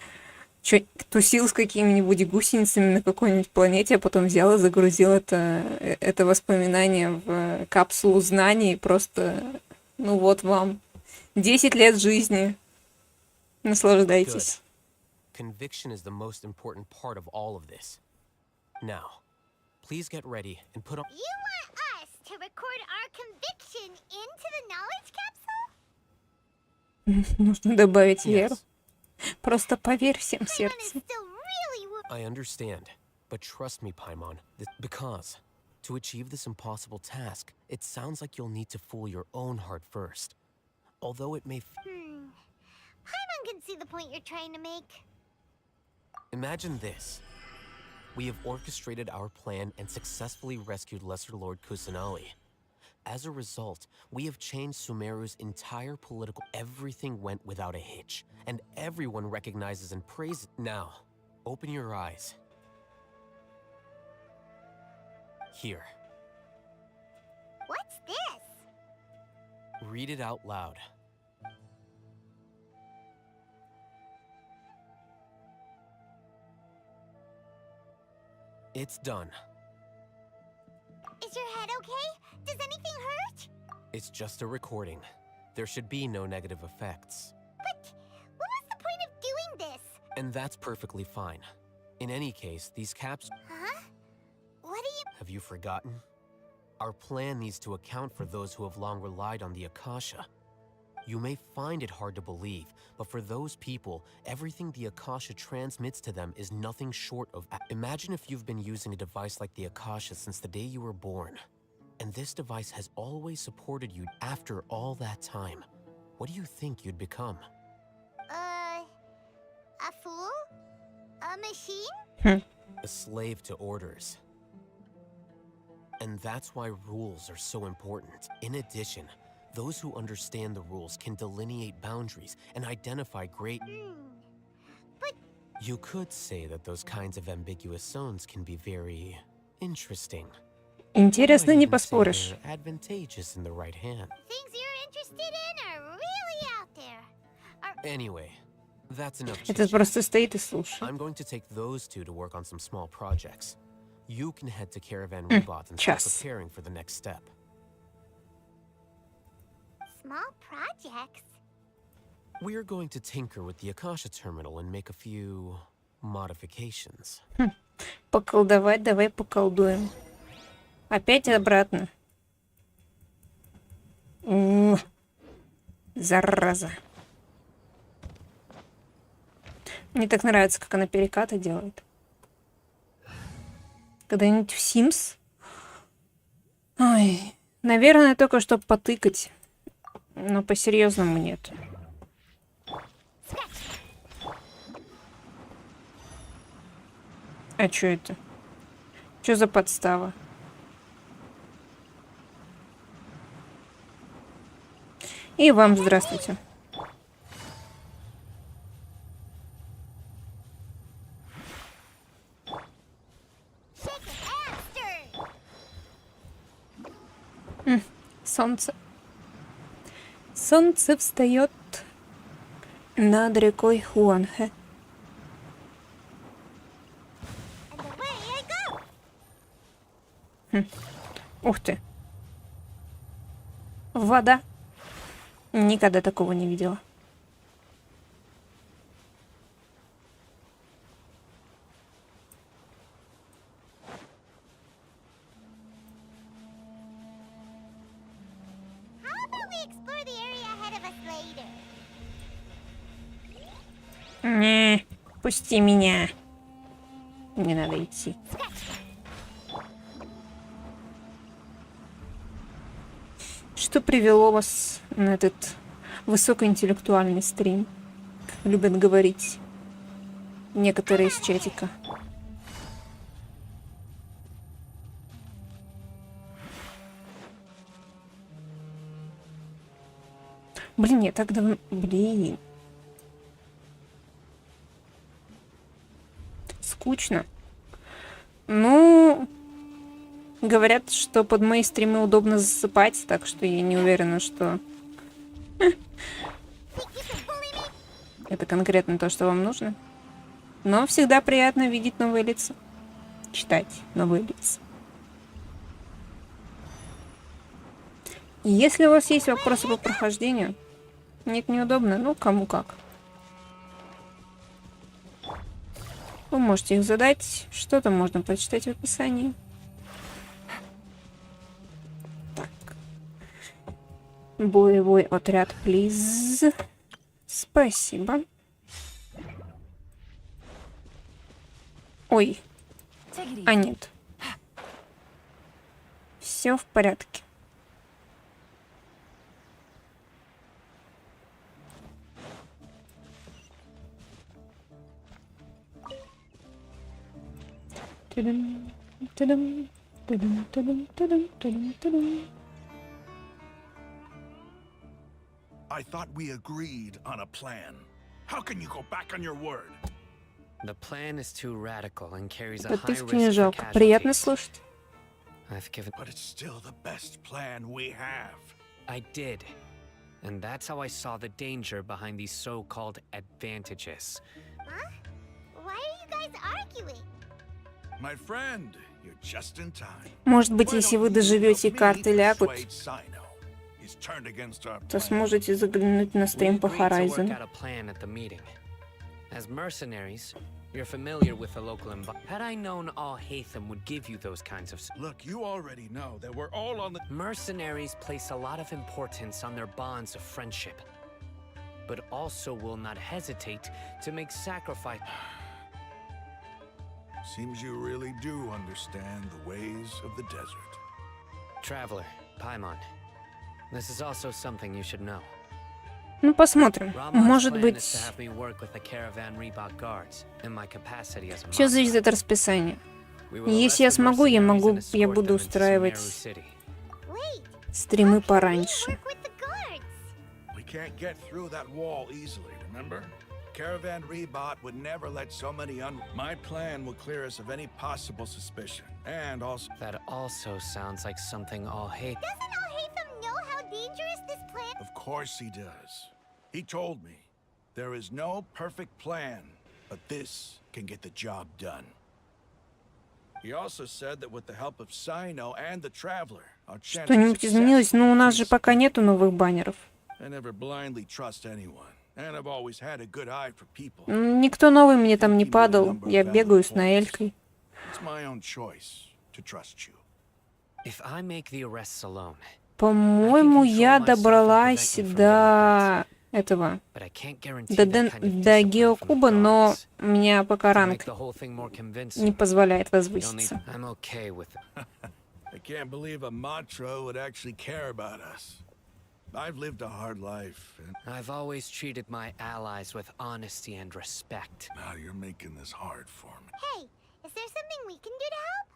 тусил с какими-нибудь гусеницами на какой-нибудь планете, а потом взял и загрузил это воспоминание в капсулу знаний. И просто, ну вот вам 10 лет жизни. Наслаждайтесь. Conviction is the most important part of all of this. Now, please get ready and put on... You want us to record our conviction into the knowledge capsule? Нужно добавить веру. Yes, Просто поверь всем Paimon is сердцем. still really... I understand, but trust me, Paimon, because to achieve this impossible task, it sounds like you'll need to fool your own heart first. Although it may... Paimon can see the point you're trying to make. Imagine this. We have orchestrated our plan and successfully rescued Lesser Lord Kusanali. As a result, we have changed Sumeru's entire political... Everything went without a hitch, and everyone recognizes and praises... Now, open your eyes. Here, What's this? read it out loud. It's done. Is your head okay? Does anything hurt? It's just a recording. There should be no negative effects. But what was the point of doing this? And that's perfectly fine. In any case, these caps... Huh? What do you... Have you forgotten? Our plan needs to account for those who have long relied on the Akasha. You may find it hard to believe, but for those people, everything the Akasha transmits to them is nothing short of... Imagine if you've been using a device like the Akasha since the day you were born. And this device has always supported you after all that time. What do you think you'd become? A fool? A machine? A slave to orders. And that's why rules are so important. In addition, those who understand the rules can delineate boundaries and identify great... But... You could say that those kinds of ambiguous zones can be very... interesting. Интересно, You не might even say поспоришь. they're advantageous in the right hand. Things you're interested in are really out there. Anyway, that's enough Этот chit-chat. просто стоит и слушает. I'm going to take those two to work on some small projects. You can head to Caravan Rebot and start час. preparing for the next step. Small projects? We're going to tinker with the Akasha terminal and make a few modifications. Поколдовать, давай поколдуем. Опять обратно. Зараза. Мне так нравится, как она перекаты делает. Когда-нибудь в Sims? Ой, наверное, только чтобы потыкать. Но по-серьезному нет. А чё это? Чё за подстава? И вам здравствуйте. Солнце. Солнце встает над рекой Хуанхэ. Ух ты. Вода. Никогда такого не видела. Не, пусти меня. Не надо идти. Что привело вас на этот высокоинтеллектуальный стрим? Как любят говорить некоторые из чатика. Блин, я так давно... Блин. Скучно. Ну... Говорят, что под мои стримы удобно засыпать, так что я не уверена, что... Это конкретно то, что вам нужно. Но всегда приятно видеть новые лица. Читать новые лица. Если у вас есть вопросы по прохождению, нет, неудобно, ну кому как. Вы можете их задать, что-то можно прочитать в описании. Так. Боевой отряд, плиз. Спасибо. Ой. А нет. Все в порядке. I thought we agreed on a plan. How can you go back on your word? The plan is too radical and carries a Да high тысячу не risk for жалко. Приятно casualties. слушать. I've given. But it's still the best plan we have. I did. And that's how I saw the danger behind these so-called advantages. Huh? Why are you guys arguing? My friend, you're just in time. Может быть, Why если don't вы you доживете и help me карты лягут, persuade Sino? He's turned against our то plan. сможете заглянуть на We стрим по agreed to work Horizon. out a plan at the meeting. As mercenaries, you're familiar with the local environment. Had I known all Hatham would give you those kinds of... Look, you already know that we're all on the... Mercenaries place a lot of importance on their bonds of friendship, but also will not hesitate to make sacrifice. Seems you really do understand the ways of the desert. Traveler, Paimon, this is also something you should know. Ну, посмотрим. Rama's Может plan is to быть, have me work with the caravan Reebok guards in my capacity as a все monk. зависит от расписания. We will Если я arrest the смогу, я mercenaries and буду escort them into устраивать Sumeru City. Wait, стримы how can we пораньше. work with the guards? We can't get through that wall easily, remember? Caravan Rebot would never let so many My plan will clear us of any possible suspicion. And also... That also sounds like something all hate. Doesn't Al-Haytham know how dangerous this plan? Of course he does. He told me, there is no perfect plan, but this can get the job done. He also said that with the help of Sino and the Traveler, our chance of Что-нибудь изменилось? Ну, у нас же пока нету новых баннеров. I never blindly trust anyone, and I've always had a good eye for people. Никто новый мне там не падал. Я бегаю с Наэлькой. It's my own choice to trust you. If I make the arrests alone, По-моему, я добралась до этого, but I can't guarantee до that kind of до discipline from the Геокуба, но guards. у меня пока To ранг make the whole thing more не convincing, позволяет you'll need... возвыситься. I'm okay with it. I can't believe a Matro would actually care about us. I've lived a hard life, and I've always treated my allies with honesty and respect. now you're making this hard for me. Hey, is there something we can do to help?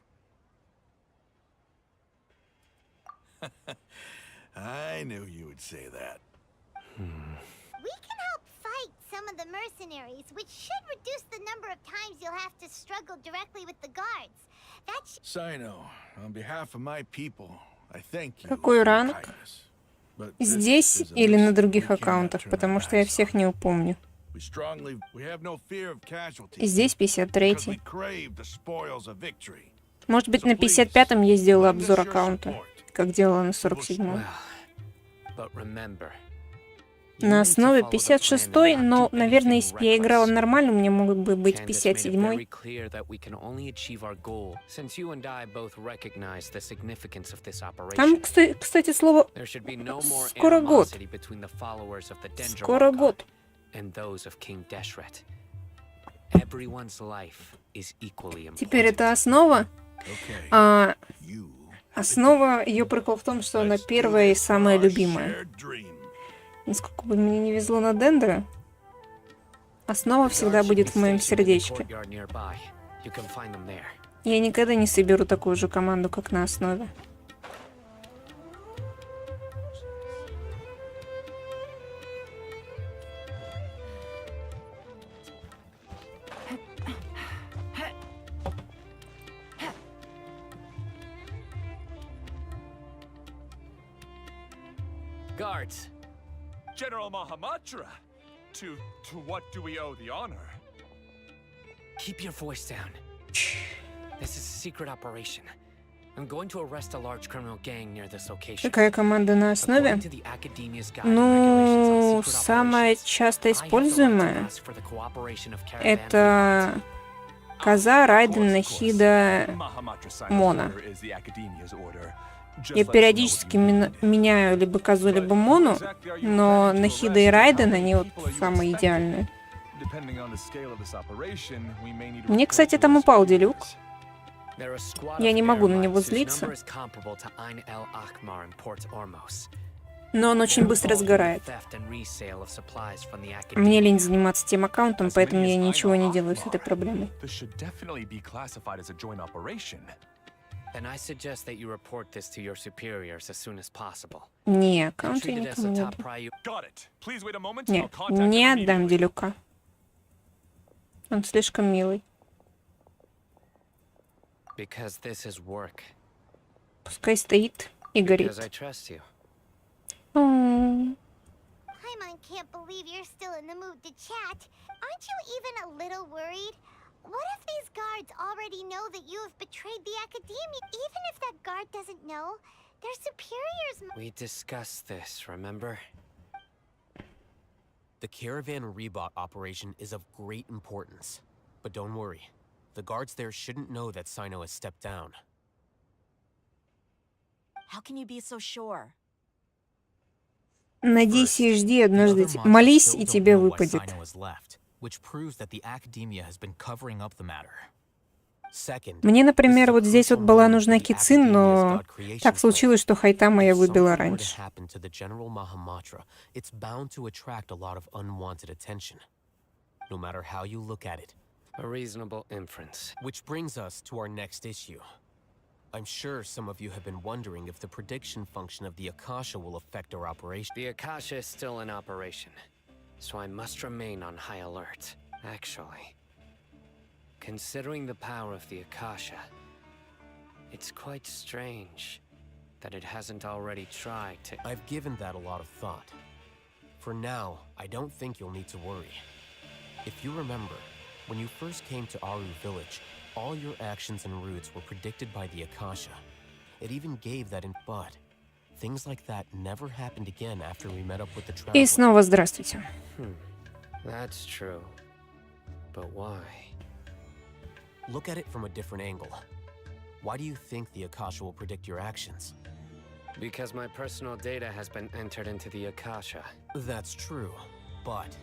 I knew you would say that. We can help fight some of the mercenaries, which should reduce the number of times you'll have to struggle directly with the guards. That's Sino, on behalf of my people, I thank you Какой for your ранг? kindness. But Здесь this is a или на mission других we cannot аккаунтах, turn потому our что я backs всех on. не упомню. We have no fear of casualties, И здесь because we 53-й. crave the spoils of victory. Может быть, на 55-м я сделала обзор аккаунта, как делала на 47-м. Well, but remember, you На need to основе follow the plan 56-й, and not но, do наверное, anything если бы я играла reckless. нормально, у меня мог бы быть Candace made it 57-й. very clear that we can only achieve our goal, since you and I both recognize the significance of this Там, operation. кстати, слово There should be no more скоро год. animosity between the followers of the Скоро Denjiro год. God and those of King Deshret. Everyone's life is equally important. Теперь это основа. Okay, А you. основа, ее прикол в том, что она Let's do первая и this for самая our любимая. shared dream. Насколько бы мне не везло на Дендера, основа всегда Guards should будет be в моем stationed in the сердечке. courtyard nearby. You can find them there. Я никогда не соберу такую же команду, как на основе. Guards, General Mahamatra! To what do we owe the honor? keep your voice down. This is a secret operation. I'm going to arrest a large criminal gang near this location. Какая команда на основе? According to the Academia's guide and regulations Ну, on secret самая operations, часто I have the right to используемая ask for the cooperation of caravan это Коза, Райден, Нахида, Mahamatra Мона. order is the Academia's order. Just Я let us know периодически what you need. меняю либо Козу, либо Мону, но Нахида и Райден, они вот самые идеальные. Depending on the scale of this operation, we may need to Мне, report кстати, to там the упал делюк. There are a squad Я of не могу на airlines него whose злиться. number is comparable to Ain el Akmar in Port Ormos. Но он очень They're быстро involved in the сгорает. theft and resale of supplies from the Мне Academia. лень заниматься тем аккаунтом, поэтому я ничего не делаю с этой проблемой. This should definitely be classified as a joint operation. Then I suggest that you report this to your superiors as soon as possible. Не, And аккаунт я treat it as никому a не top отдам. priority. Got it. Please wait a moment. I'll Не, contact не them отдам immediately. делюка. Он слишком милый. Because this is work. Пускай стоит и горит. Because I trust you. М, Paimon can't believe you're still in the mood to chat. Aren't you even a little worried? What if these guards already know that you have betrayed the Academia? Even if that guard doesn't know, their superiors We discussed this, remember? The caravan rebot operation is of great importance. But don't worry, the guards there shouldn't know that Sino has stepped down. How can you be so sure? Надейся и жди, The однажды other Matra молись, still и don't тебе know why выпадет. Sino has left, which proves that the Academia has been covering up the matter. Second, Мне, например, this is a вот здесь вот crucial была moment нужна for the Кицин, Academia's но God creation так plan. случилось, что Хайтама я If выбила something were to раньше. happen to the General Mahamatra, it's bound to attract a lot of unwanted attention. No matter how you look at it. A reasonable inference. Which brings us to our next issue. I'm sure some of you have been wondering if the prediction function of the Akasha will affect our operation. The Akasha is still in operation, so I must remain on high alert. Actually, considering the power of the Akasha, it's quite strange that it hasn't already tried to... I've given that a lot of thought. For now, I don't think you'll need to worry. If you remember, when you first came to Aru village, all your actions and routes were predicted by the Akasha. It even gave that in but things like that never happened again after we met up with the И traveler. снова здравствуйте. That's true. But why? Look at it from a different angle. Why do you think the Akasha will predict your actions? Because my personal data has been entered into the Akasha. That's true, but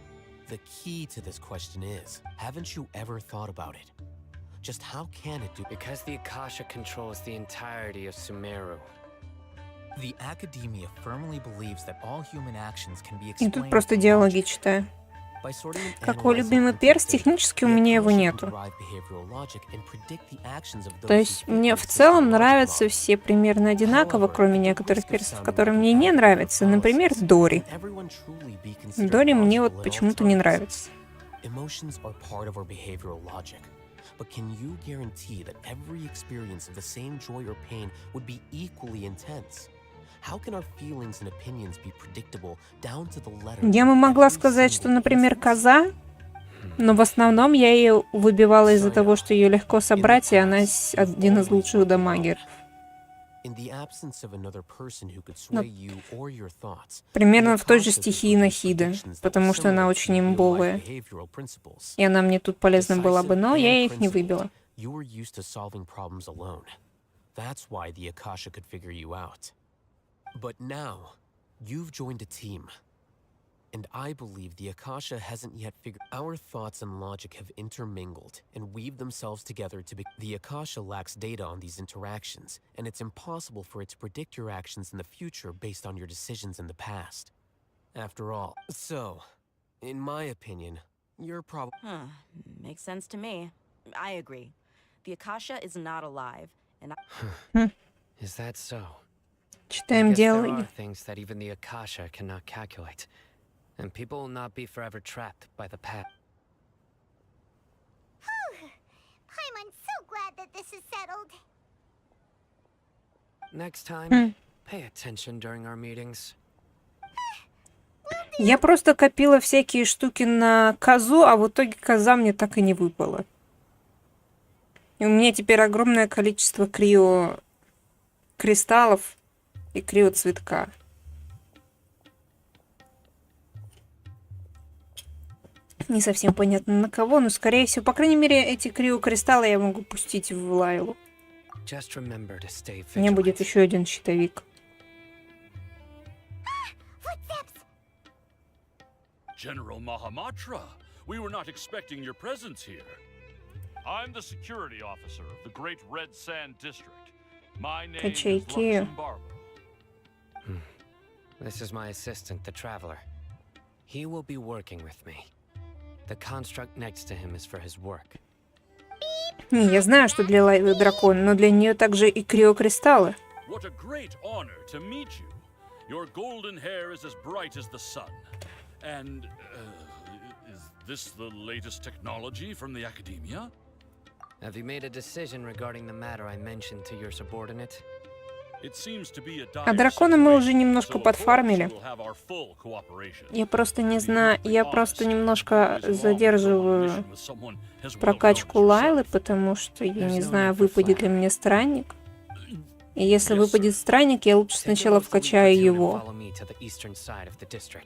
the key to this question is, haven't you ever thought about it? Just how can it do? Because the Akasha controls the entirety of Sumeru. The Academia firmly believes that all human actions can be И тут explained просто through диалоги logic. читаю. Какой любимый перс? Технически у меня его нету. То есть мне в целом нравятся все примерно одинаково, кроме некоторых персов, которые мне не нравятся. Например, Дори. Дори мне вот почему-то не нравится. But can you guarantee that every experience of the same joy or pain would be equally intense? How can our feelings and opinions be predictable down to the letter? Я бы могла сказать, что, например, коза, но в основном я ее выбивала из-за того, что ее легко собрать, и она один из лучших дамагеров. Примерно в той же стихии Нахида, потому что она очень имбовая. И она мне тут полезна была бы, но я их не выбила. And I believe the Akasha hasn't yet figured. Our thoughts and logic have intermingled and weaved themselves together to be. The Akasha lacks data on these interactions, and it's impossible for it to predict your actions in the future based on your decisions in the past. After all, so, in my opinion, you're probably. Makes sense to me. I agree. The Akasha is not alive, and Is that so? Читаем There are диалоги. things that even the Akasha cannot calculate. And people will not be forever trapped by the past. I'm so glad that this is settled. Next time, pay attention during our meetings. Я просто копила всякие штуки на козу, а в итоге коза мне так и не выпала. И у меня теперь огромное количество крио-кристаллов и крио-цветка. Не совсем понятно на кого, но скорее всего, по крайней мере, эти крио-кристаллы я могу пустить в Лайлу. У меня будет еще один щитовик. General Mahamatra, we were not expecting your presence here. I'm the security officer of the Great Red Sand District. My name is Luxembourg. This is my assistant, the Traveler. He will be working with me. The construct next to him is for his work. Не, я знаю, что для Лайлы дракон, но для нее также и криокристаллы. What a great honor to meet you. Your golden hair is as bright as the sun. And is this the latest technology from the academia? Have you made a decision regarding the matter I mentioned to your subordinate? А дракона мы уже немножко подфармили. Я просто не знаю, я просто немножко задерживаю прокачку Лайлы, потому что я не знаю, выпадет ли мне странник. И если выпадет странник, я лучше сначала вкачаю его,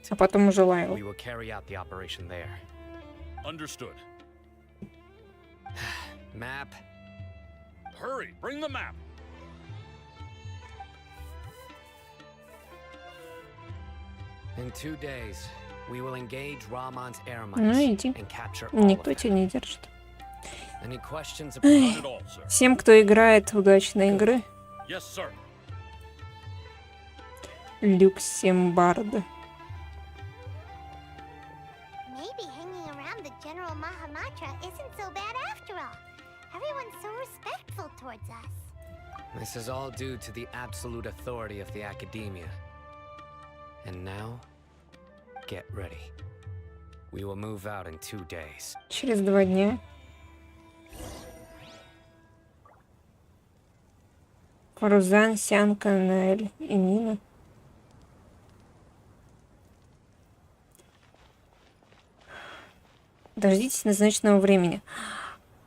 а потом уже Лайлу. Map. Hurry, bring the map. In 2 days, we will engage Rahman's air Ну mines иди, and capture all of никто them. тебя не держит. Any questions about Эх, it all, sir? всем, кто играет в удачные игры, Yes, sir. Люксембарда. Maybe hanging around the General Mahamatra isn't so bad after all. Everyone's so respectful towards us. This is all due to the absolute authority of the academia. And now, get ready. We will move out in 2 days. Через 2 дня. Рузан, Сянка, Наэль и Нина. Дождитесь назначенного времени.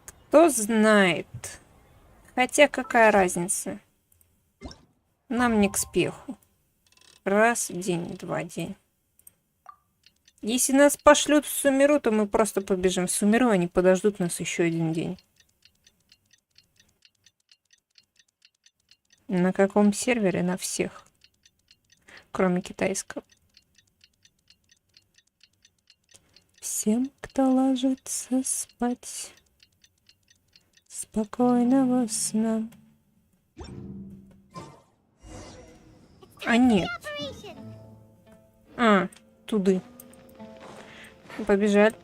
Кто знает. Хотя какая разница. Нам не к спеху. Раз в день, 2 день. Если нас пошлют в Сумеру, то мы просто побежим в Сумеру, они подождут нас еще 1 день. На каком сервере? На всех. Кроме китайского. Всем, кто ложится спать, спокойного сна. А нет. А, туды. Побежали.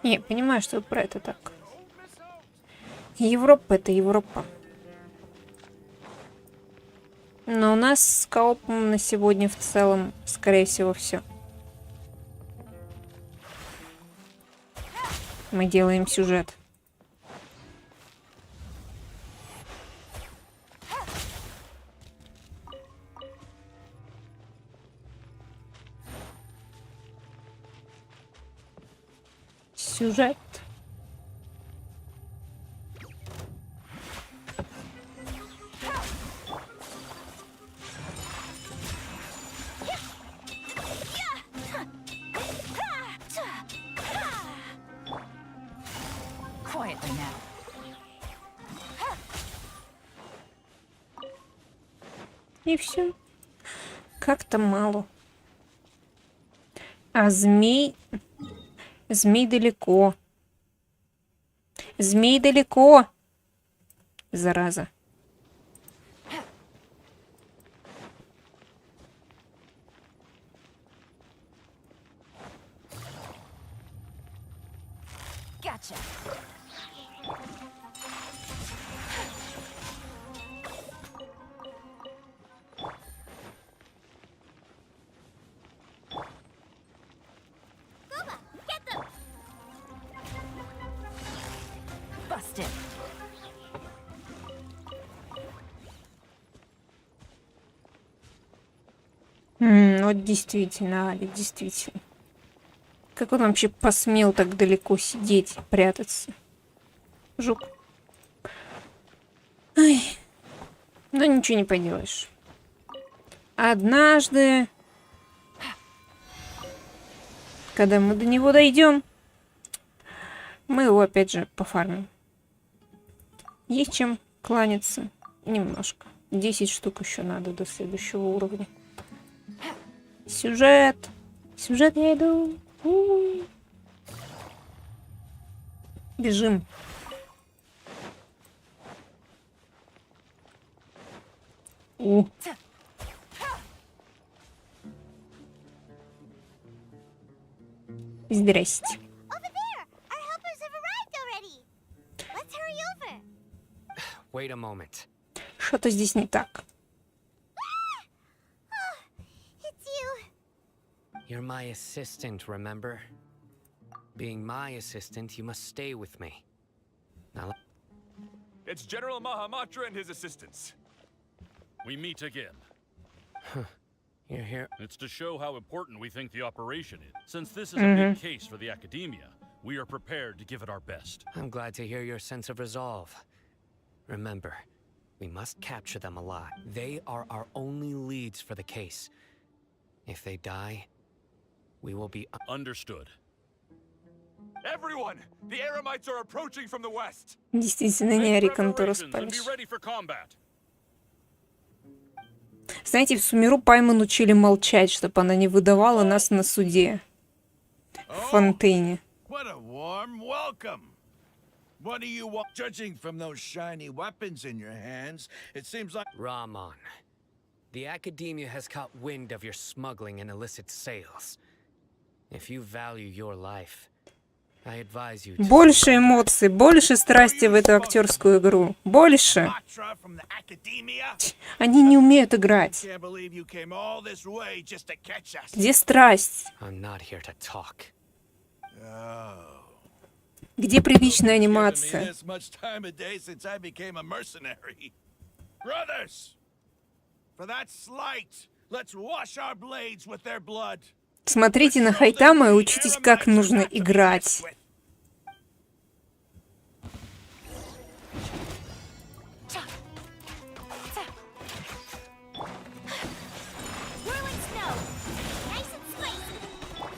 Не, понимаю, что про это так. Европа — это Европа. Но у нас с коопом на сегодня в целом, скорее всего, все. Мы делаем сюжет. Сюжет. И все. Как-то мало. А змей... Змей далеко. Змей далеко. Зараза. Gotcha. Busted. Вот действительно, Али, действительно. Как он вообще посмел так далеко сидеть, прятаться? Жук. Ай. Ну, ничего не поделаешь. Однажды, когда мы до него дойдем, мы его опять же пофармим. Есть чем кланяться. Немножко. 10 штук еще надо до следующего уровня. Сюжет. Сюжет, я иду. Бежим. Здрасте. Wait a moment. Что-то здесь не так. You're my assistant, remember? Being my assistant, you must stay with me. Now, It's General Mahamatra and his assistants. We meet again. you're here. It's to show how important we think the operation is. Since this is a big case for the Academia, we are prepared to give it our best. I'm glad to hear your sense of resolve. Remember, we must capture them alive. They are our only leads for the case. If they die, we will be... Understood. Everyone! The Eremites are approaching from the west! Действительно, не ори контору Preparations and be спалишь. ready for combat. Знаете, в Сумеру Пайман учили молчать, чтобы она не выдавала нас на суде. В Фонтейне. What a warm welcome. What do you want? Judging from those shiny weapons in your hands, it seems like... Rahman, the Academia has caught wind of your smuggling and illicit sales. If you value your life, I advise you to... Больше эмоций, больше страсти в эту актерскую игру. Больше. Matra from the Academia? Они не умеют играть. Can't believe you came all this way just to catch us. Где страсть? I'm not here to talk. Oh. Где приличная Given me анимация? this much time of day since I became a mercenary. Brothers, for that slight, let's wash our blades with their blood. Смотрите на Хайтама и учитесь, как нужно играть.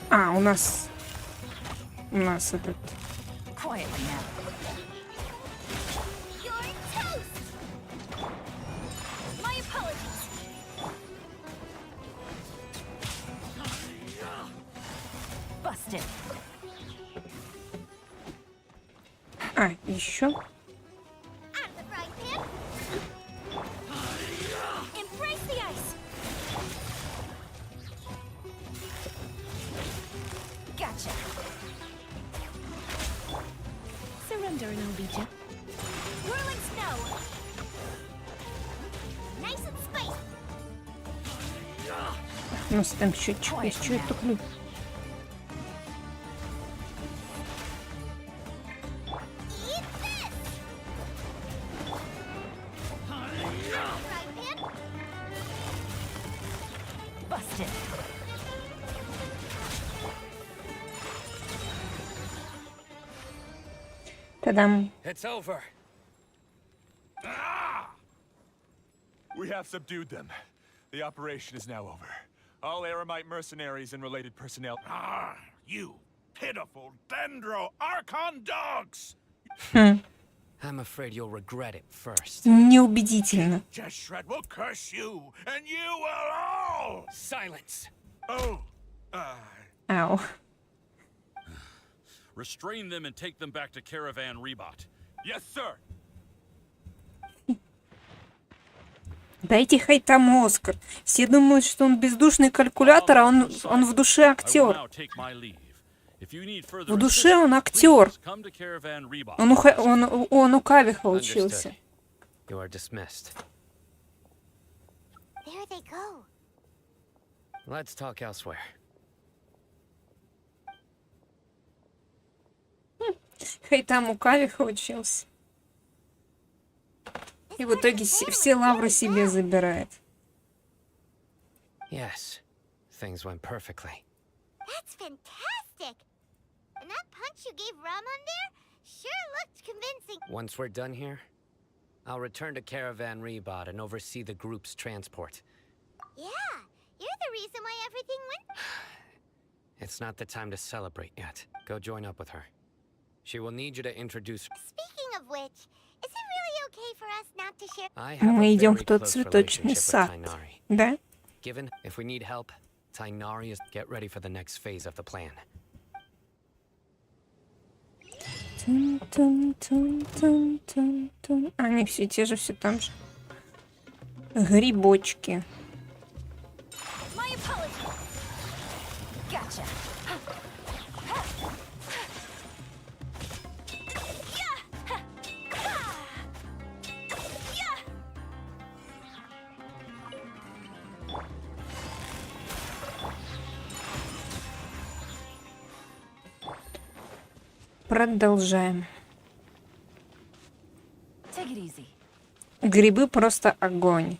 А, у нас этот... Quietly now. You're toast! My apologies. Busted. А, еще. Out of the frying pan, Whirling snow. Nice and spicy. У нас там счетчик есть. Что я туплю? Eat this. Fry pan. Busted. Та-дам. It's over. We have subdued them. The operation is now over. All Aramite mercenaries and related personnel. Ah, you pitiful Dendro Archon dogs! I'm afraid you'll regret it first. Неубедительно. Just Shred will curse you, and you will all! Silence! Oh, Ау. Restrain them and take them back to Caravan Rebot. Yes, sir. Дайте Хайтаму Оскар. Все думают, что он бездушный калькулятор, а он в душе I will актер. now take my leave. If you need further В душе он assistance, актер. please come to Caravan Rebot. Он у Кавиха учился. Understood. You are dismissed. There they go. Let's talk elsewhere. Хайтам у Кавиха учился. И в итоге все лавры себе забирает. Yes, things went perfectly. That's fantastic. And that punch you gave Ramon there sure looked convincing. Once we're done here, I'll return to Caravan Rebot and oversee the group's transport. Yeah, you're the reason why everything went. It's not the time to celebrate yet. Go join up with her. She will need you to introduce... Speaking of which, is it really okay for us not to share? I have Мы a идем very в тот close цветочный relationship with сад. Tainari. Да? Given, if we need help, Tainari is... Get ready for the next phase of the plan. Тун-тун-тун-тун-тун. Они все те же, все там же. Грибочки. My apologies. Gotcha. Продолжаем. Take it easy. Грибы просто огонь.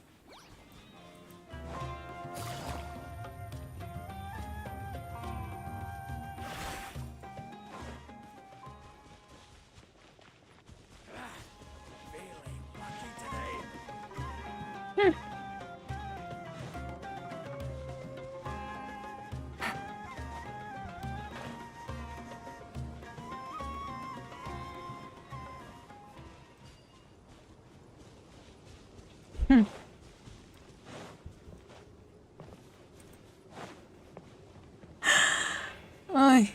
Ай.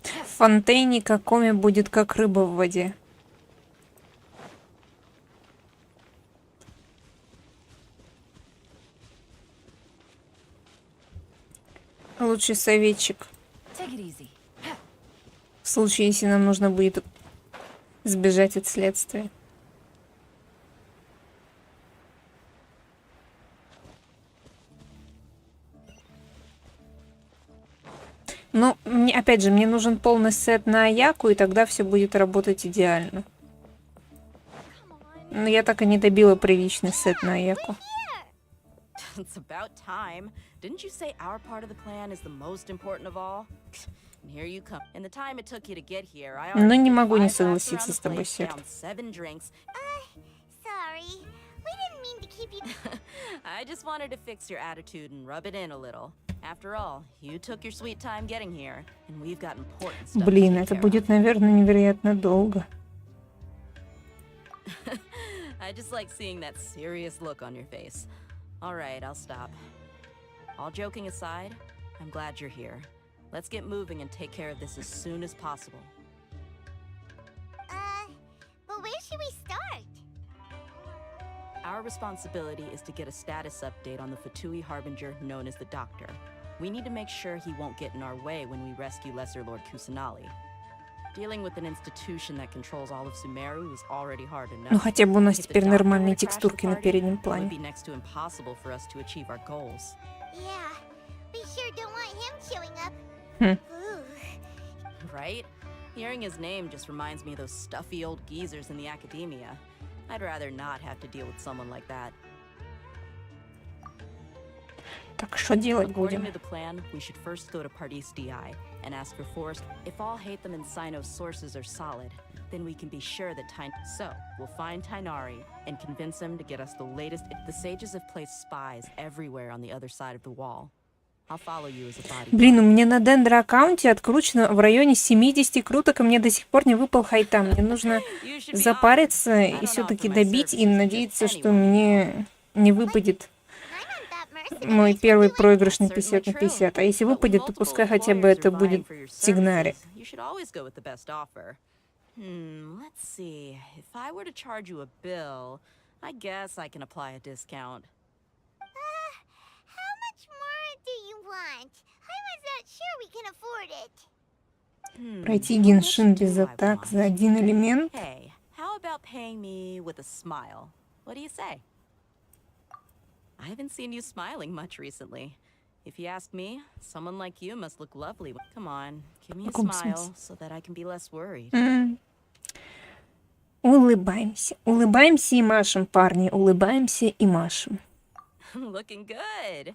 В фонтейне Какоми будет как рыба в воде. Лучший советчик. Take it easy. В случае, если нам нужно будет сбежать от следствия. Ну, опять же, мне нужен полный сет на Аяку, и тогда все будет работать идеально. Но я так и не добила приличный сет на Аяку. It's about time. Didn't you say our part of the plan is the most important of all? And here you come. In the time it took you to get here, I Ну, не already могу не did 5 laps согласиться around с the тобой, place, Сер. downed 7 drinks. Sorry. We didn't mean to keep you. I just wanted to fix your attitude and rub it in a little. After all, you took your sweet time getting here, and we've got important stuff Блин, to это take care будет, наверное, невероятно долго. of. I just like seeing that serious look on your face. All right, I'll stop. All joking aside, I'm glad you're here. Let's get moving and take care of this as soon as possible. But where should we start? Our responsibility is to get a status update on the Fatui Harbinger known as the Doctor. We need to make sure he won't get in our way when we rescue Lesser Lord Kusanali. Dealing with an institution that controls all of Sumeru is already hard enough. Ну хотя бы у нас If the теперь doctor нормальные were to crash the текстурки на party, переднем it would плане. be next to impossible for us to achieve our goals. Yeah, we sure don't want him showing up. Hmm. Ooh. Right? Hearing his name just reminds me of those stuffy old geezers in the academia. I'd rather not have to deal with someone like that. Так, что делать According будем? to the plan, we should first go to Pardis DI and ask for Forest. If all Hatham and Sino's sources are solid, then we can be sure that So, we'll find Tainari and convince him to get us the latest. The sages have placed spies everywhere on the other side of the wall. I'll follow you as a body. Блин, у меня на Дендро аккаунте откручено в районе 70 круток, и мне до сих пор не выпал хайтам. Мне нужно запариться и все-таки добить и надеяться, что мне не выпадет мой первый проигрыш на 50 на 50. А если выпадет, то пускай хотя бы это будет Сигнари. Let's see. If I were to charge you a bill, I guess I can apply a discount. How much more do you want? I was not sure we can afford it. Пройти геншин без атак за один элемент. Hey, how about paying me with a smile? What do you say? I haven't seen you smiling much recently. If you ask me, someone like you must look lovely. Come on, give me a smile so that I can be less worried. Улыбаемся. Улыбаемся и машем, парни. Улыбаемся и машем. Looking good.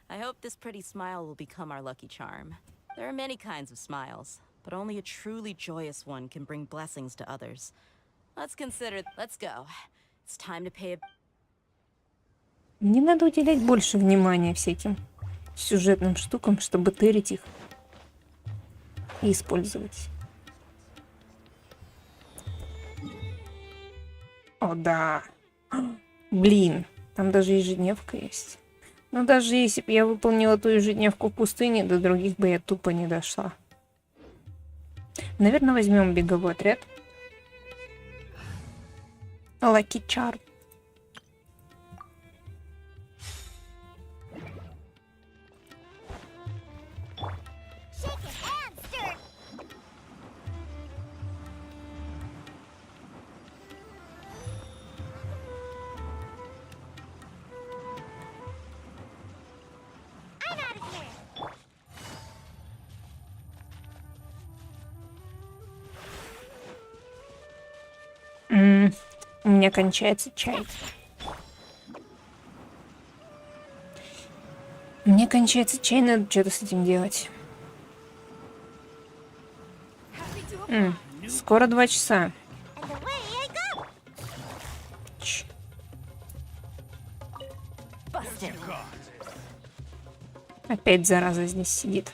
I hope this pretty smile will become our lucky charm. There are many kinds of smiles, but only a truly joyous one can bring blessings to others. Let's go. It's time to pay a... Не надо уделять больше внимания всяким сюжетным штукам, чтобы тырить их и использовать. О, да. Блин, там даже ежедневка есть. Но даже если бы я выполнила ту ежедневку в пустыне, до других бы я тупо не дошла. Наверное, возьмем беговой отряд. Lucky Charm. У меня кончается чай. Мне кончается чай, надо что-то с этим делать. Скоро 2 часа. Опять зараза здесь сидит.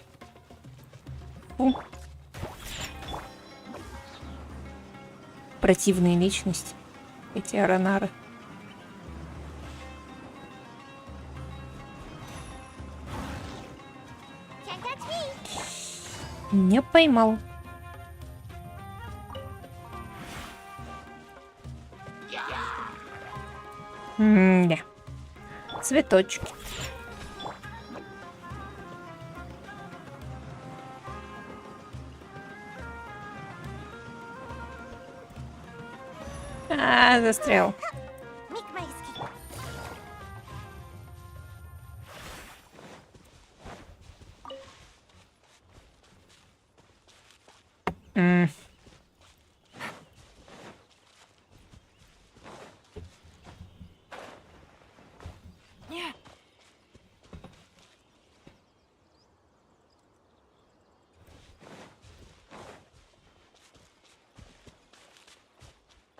Фу. Противные личности. Эти аронары. Не поймал. Да. Цветочки. Застрял.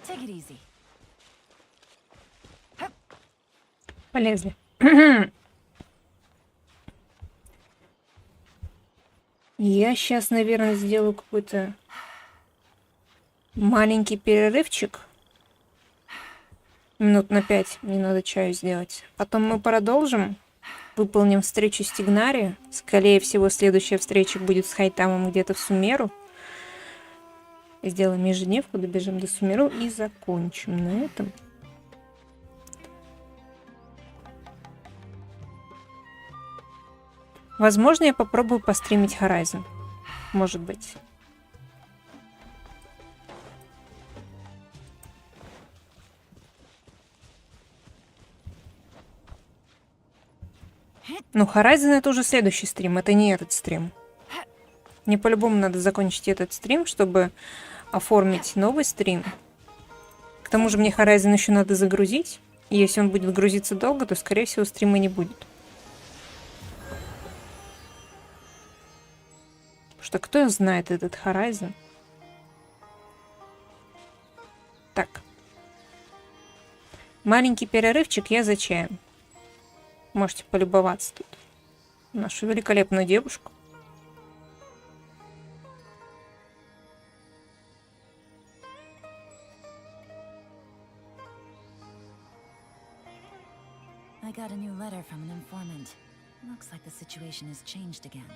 Take it easy. Полезли. Я сейчас, наверное, сделаю какой-то маленький перерывчик. Минут на 5 мне надо чаю сделать. Потом мы продолжим. Выполним встречу с Тигнари. Скорее всего, следующая встреча будет с Хайтамом где-то в Сумеру. Сделаем ежедневку, добежим до Сумеру и закончим на этом. Возможно, я попробую постримить Horizon. Может быть. Ну, Horizon это уже следующий стрим, это не этот стрим. Мне по-любому надо закончить этот стрим, чтобы оформить новый стрим. К тому же мне Horizon еще надо загрузить. И если он будет грузиться долго, то, скорее всего, стрима не будет. Потому что кто знает этот Horizon? Так. Маленький перерывчик я за чаем. Можете полюбоваться тут. Нашу великолепную девушку. I got a new letter from an informant. Looks like the situation has changed again.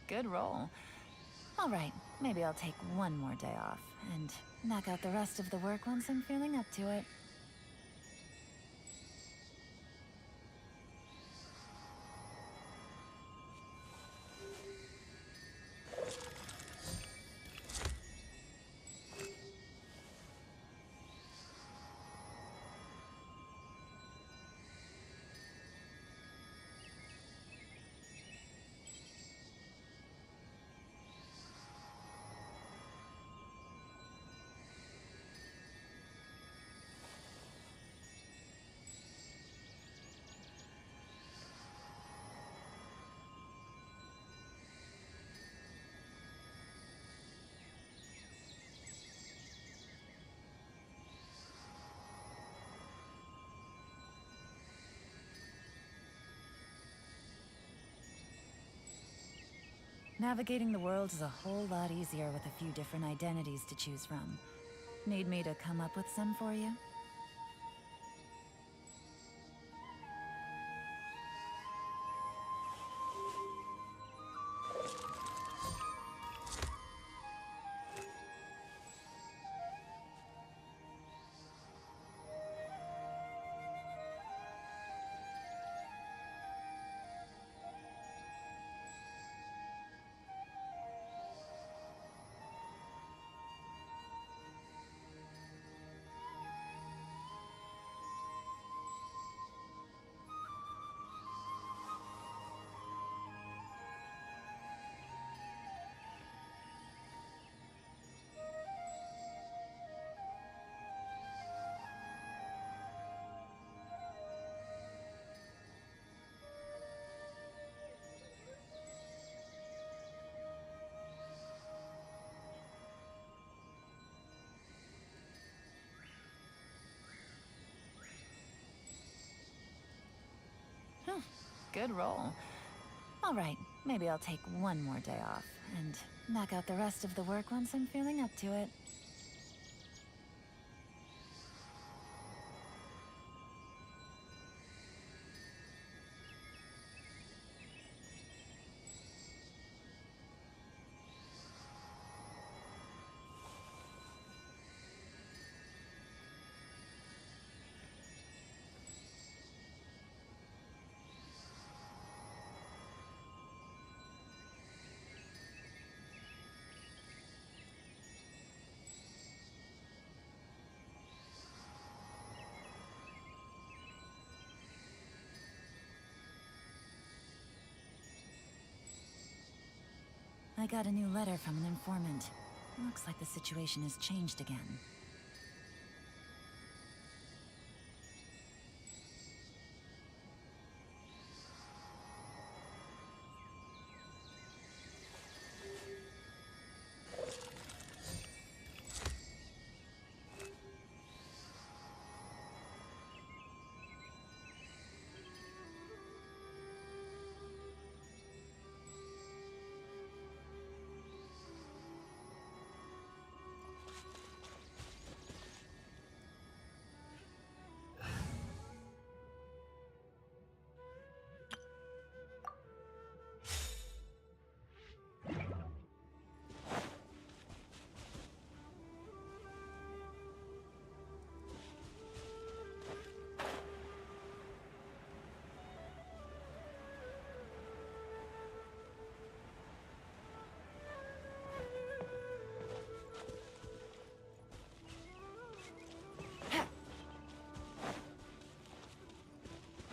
Good roll. All right, maybe I'll take one more day off and knock out the rest of the work once I'm feeling up to it. Navigating the world is a whole lot easier with a few different identities to choose from. Need me to come up with some for you? Good roll. All right, maybe I'll take one more day off and knock out the rest of the work once I'm feeling up to it. I got a new letter from an informant. Looks like the situation has changed again.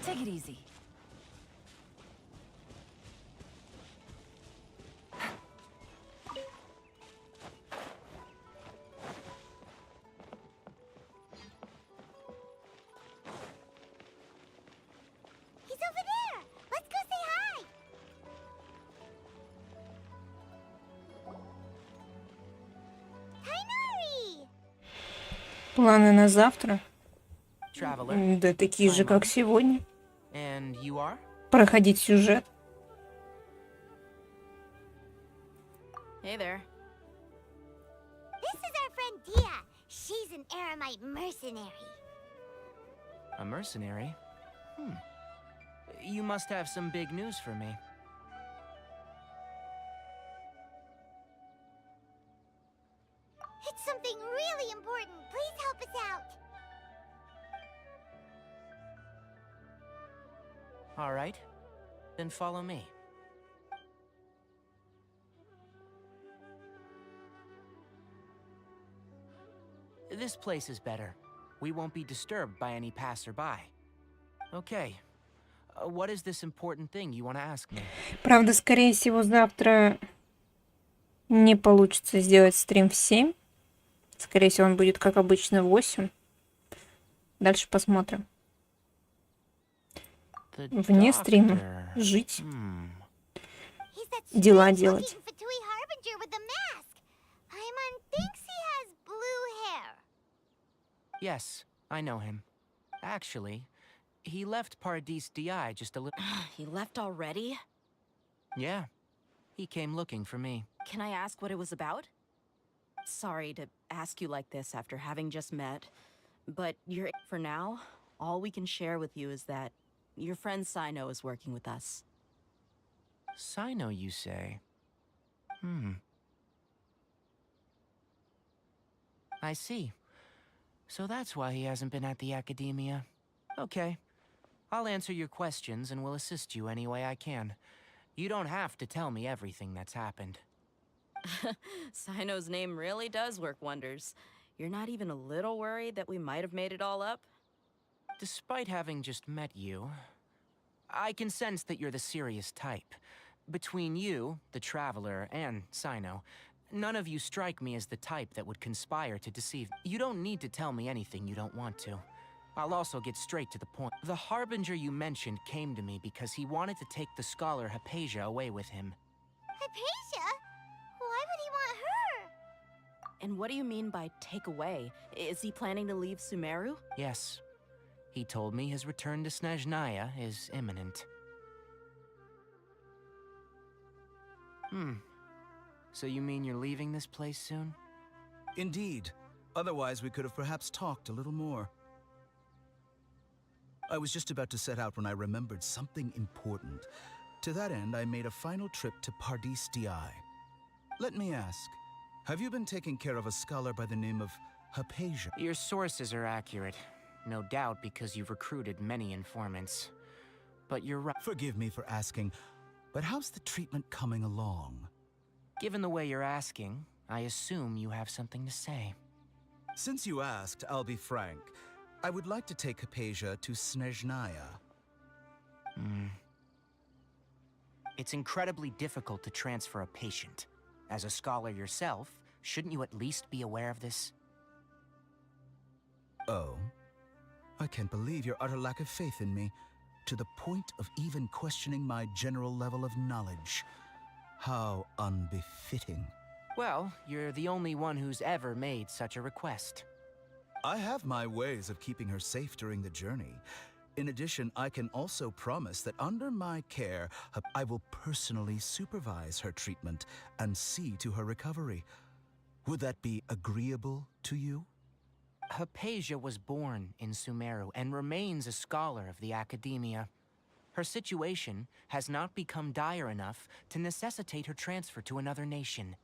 Take it easy. He's over there! Let's go say hi! Tainari! Планы на завтра? Traveler. Да такие же, как сегодня. And you are? Проходить сюжет. Hey there. This is our friend Dia. She's an Aramite mercenary. A mercenary? You must have some big news for me. It's something really important. Please help us out. All right. Then follow me. This place is better. We won't be disturbed by any passerby. Okay. What is this important thing you want to ask me? Правда, скорее всего, завтра не получится сделать стрим в 7. Скорее всего, он будет, как обычно, в 8. Дальше посмотрим. Вне стрима. Жить. He's that Дела strange-looking делать. Fatui Harbinger with the mask. Paimon thinks he has blue hair. Yes, I know him. Actually, he left Paradis Di just a little... He left already? Yeah. He came looking for me. Can I ask what it was about? Sorry to ask you like this after having just met, but for now, all we can share with you is that your friend Sino is working with us. Sino, you say? I see. So that's why he hasn't been at the academia. Okay. I'll answer your questions and will assist you any way I can. You don't have to tell me everything that's happened. Sino's name really does work wonders. You're not even a little worried that we might have made it all up? Despite having just met you, I can sense that you're the serious type. Between you, the Traveler, and Sino, none of you strike me as the type that would conspire to deceive. You don't need to tell me anything you don't want to. I'll also get straight to the point. The Harbinger you mentioned came to me because he wanted to take the scholar Hypatia away with him. Hypatia? Why would he want her? And what do you mean by take away? Is he planning to leave Sumeru? Yes. He told me his return to Snezhnaya is imminent. So you mean you're leaving this place soon? Indeed. Otherwise, we could have perhaps talked a little more. I was just about to set out when I remembered something important. To that end, I made a final trip to Paradis Di. Let me ask, have you been taking care of a scholar by the name of Hypatia? Your sources are accurate. No doubt because you've recruited many informants. But you're right. Forgive me for asking, but how's the treatment coming along? Given the way you're asking, I assume you have something to say. Since you asked, I'll be frank. I would like to take Hypatia to Snezhnaya. It's incredibly difficult to transfer a patient. As a scholar yourself, shouldn't you at least be aware of this? Oh? I can't believe your utter lack of faith in me, to the point of even questioning my general level of knowledge. How unbefitting. Well, you're the only one who's ever made such a request. I have my ways of keeping her safe during the journey. In addition, I can also promise that under my care, I will personally supervise her treatment and see to her recovery. Would that be agreeable to you? Hypatia was born in Sumeru and remains a scholar of the academia. Her situation has not become dire enough to necessitate her transfer to another nation.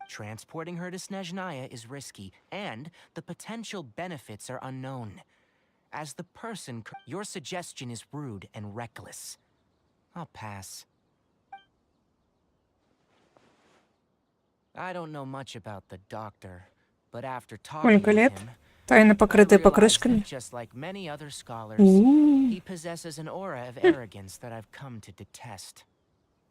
Transporting her to Snezhnaya is risky, and the potential benefits are unknown. As the person, your suggestion is rude and reckless. I'll pass. I don't know much about the doctor, but after talking Сколько with лет? him, Тайно покрытые покрышками. Just like many other scholars, Ooh. he possesses an aura of arrogance that I've come to detest.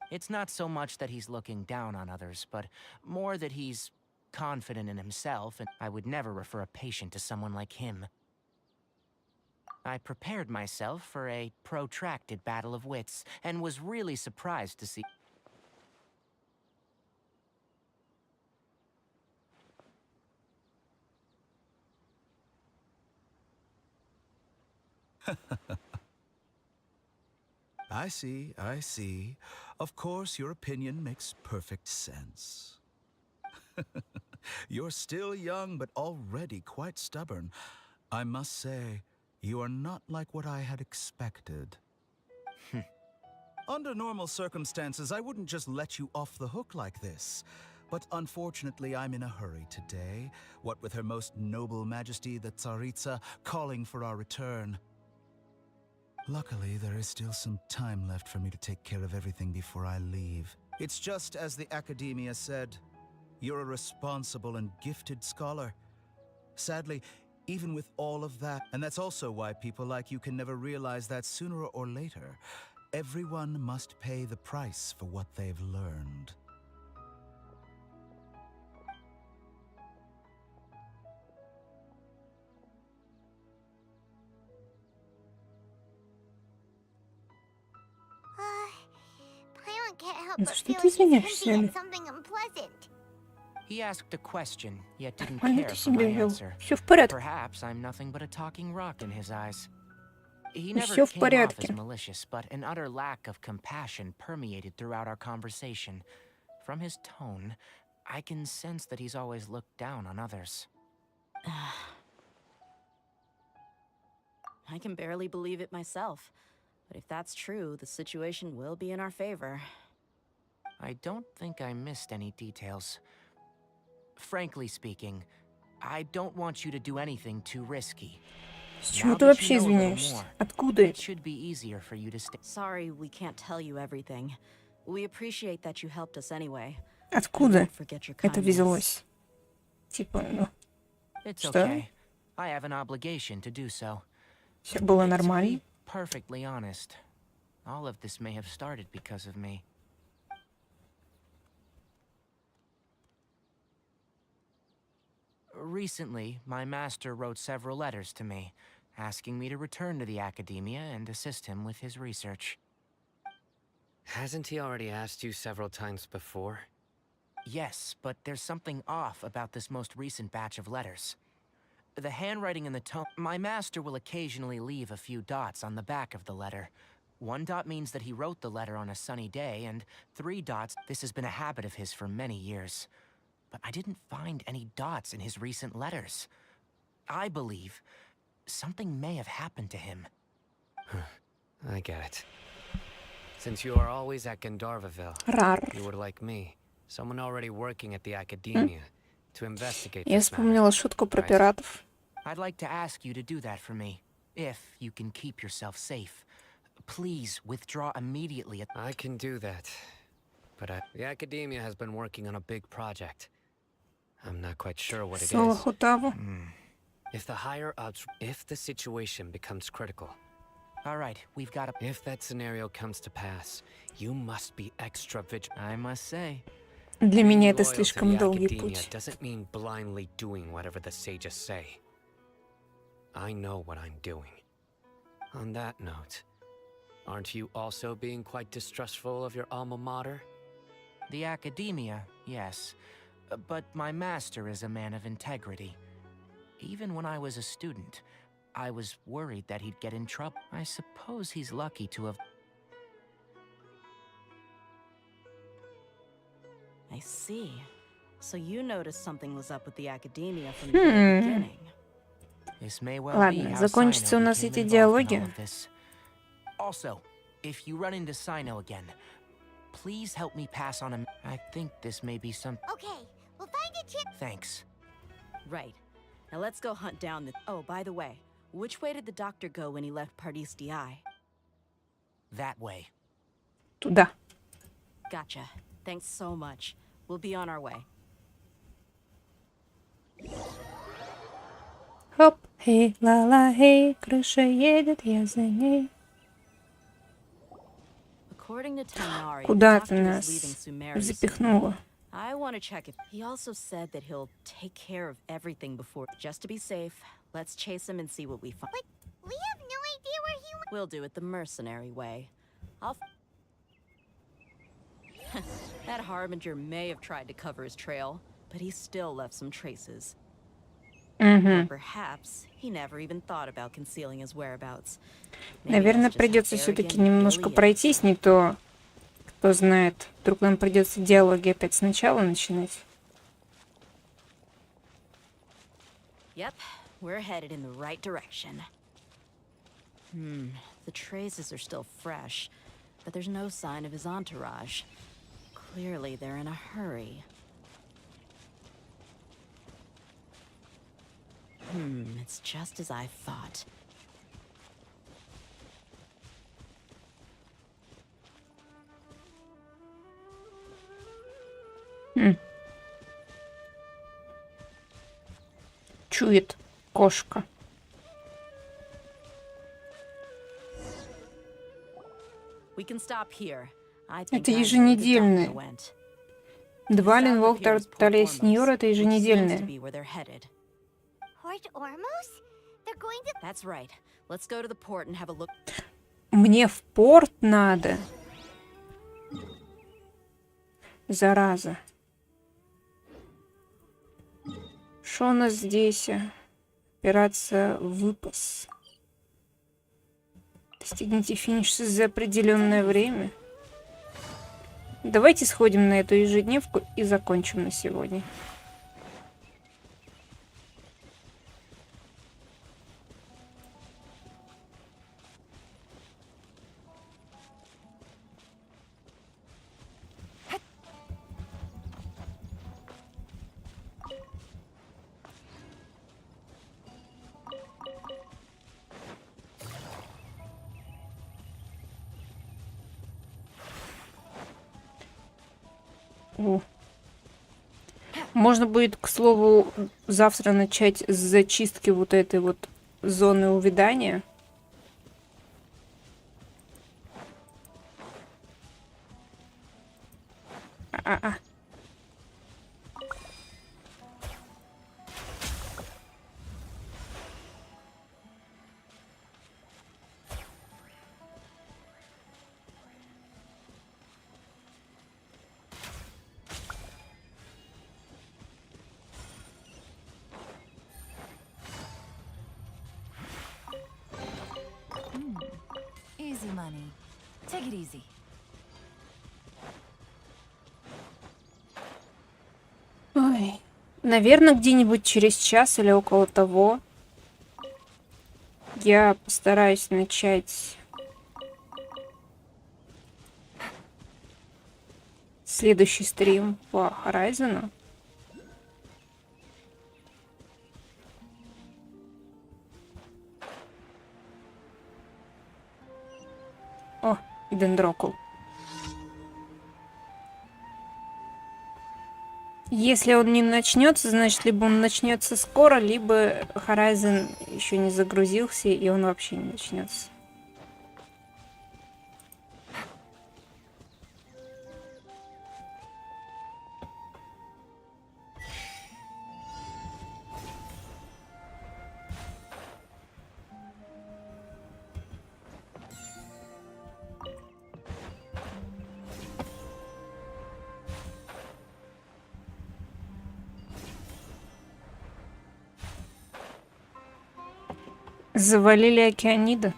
It's not so much that he's looking down on others, but more that he's confident in himself, and I would never refer a patient to someone like him. I prepared myself for a protracted battle of wits, and was really surprised to see... I see, I see. Of course, your opinion makes perfect sense. You're still young, but already quite stubborn. I must say, you are not like what I had expected. Under normal circumstances, I wouldn't just let you off the hook like this. But unfortunately, I'm in a hurry today, what with Her Most Noble Majesty the Tsaritsa calling for our return. Luckily, there is still some time left for me to take care of everything before I leave. It's just as the Academia said, you're a responsible and gifted scholar. Sadly, even with all of that, and that's also why people like you can never realize that sooner or later, everyone must pay the price for what they've learned. Paimon can't help Ну but что feel ты like he's извиняешься, hinting Аля? at something unpleasant. He asked a question, yet didn't Нормально care ты for my себя вел. answer. Все в порядке. Perhaps I'm nothing but a talking rock in his eyes. He never Всё в came off as порядке. malicious, but an utter lack of compassion permeated throughout our conversation. From his tone, I can sense that he's always looked down on others. I can barely believe it myself. But if that's true, the situation will be in our favor. I don't think I missed any details. Frankly speaking, I don't want you to do anything too risky. С чего Now ты that вообще you know a little извиняешься? more, Откуда it это? should be easier for you to stay. Sorry we can't tell you everything. We appreciate that you helped us anyway. Откуда Don't forget your это kindness. взялось? Типа, ну, It's что? okay. I have an obligation to do so. Все было To нормально? be perfectly honest, all of this may have started because of me. Recently, my master wrote several letters to me, asking me to return to the Academia and assist him with his research. Hasn't he already asked you several times before? Yes, but there's something off about this most recent batch of letters. The handwriting and the tone... My master will occasionally leave a few dots on the back of the letter. 1 dot means that he wrote the letter on a sunny day, and 3 dots... This has been a habit of his for many years. But I didn't find any dots in his recent letters. I believe something may have happened to him. I get it. Since you are always at Gandharvaville, Рар. you were like me, someone already working at the Academia to investigate Я this matter. вспомнила шутку про пиратов. I'd like to ask you to do that for me, if you can keep yourself safe. Please withdraw immediately. I can do that, but the Academia has been working on a big project. I'm not quite sure what it Соло is. Хутаву. If the higher-ups, if the situation becomes critical, All right, we've got a... if that scenario comes to pass, you must be extra vigilant. I must say, Для меня это Being loyal to слишком the долгий Academia путь. doesn't mean blindly doing whatever the sages say. I know what I'm doing. On that note, aren't you also being quite distrustful of your alma mater? the Academia, yes. But my master is a man of integrity. Even when I was a student, I was worried that he'd get in trouble. I suppose he's lucky to have... I see. So you noticed something was up with the Academia from the very beginning. This may well be Ладно, how закончатся у Sino нас became эти involved in диалоги. all of this. Also, if you run into Sino again, please help me pass on him. I think this may be some... Okay, we'll find a chip. Thanks. Right. Now let's go hunt down the... Oh, by the way, which way did the doctor go when he left Pardis DI? That way. Туда. Gotcha. Thanks so much. We'll be on our way. Хоп, хей, ла-ла, хей, крыша едет, я за ней. Куда ты нас запихнула? I want to check if he also said that he'll take care of everything before. Just to be safe, let's chase him and see what we find. But we have no idea where he went. We'll do it the mercenary way. That harbinger may have tried to cover his trail, but he still left some traces. Or perhaps he never even thought about concealing his whereabouts. Наверное, придется все-таки немножко пройтись, не то, кто знает. Вдруг нам придется диалоги опять сначала начинать. Yep, we're headed in the right direction. The traces are still fresh, but there's no sign of his entourage. Clearly, they're in a hurry. It's just as I thought. Чует кошка. We can stop here. Это еженедельное. Два линволк Тарталия Сеньор — это еженедельное. That's right. Let's go to the port and have a look. Мне в порт надо. Зараза. Что у нас здесь? Операция «Выпас». Достигните финиша за определенное время. Давайте сходим на эту ежедневку и закончим на сегодня. Можно будет, к слову, завтра начать с зачистки вот этой вот зоны увядания. Easy money. Take it easy. Ой, наверное, где-нибудь через час или около того я постараюсь начать следующий стрим по Horizon. О, дендрокул. Если он не начнется, значит, либо он начнется скоро, либо Horizon еще не загрузился, и он вообще не начнется. Завалили океанида.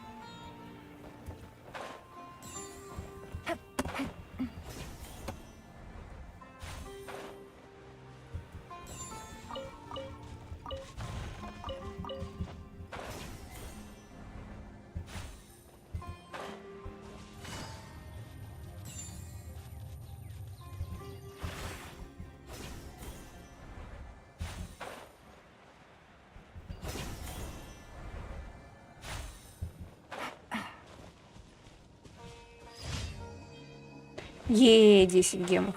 Е, 10 гемов.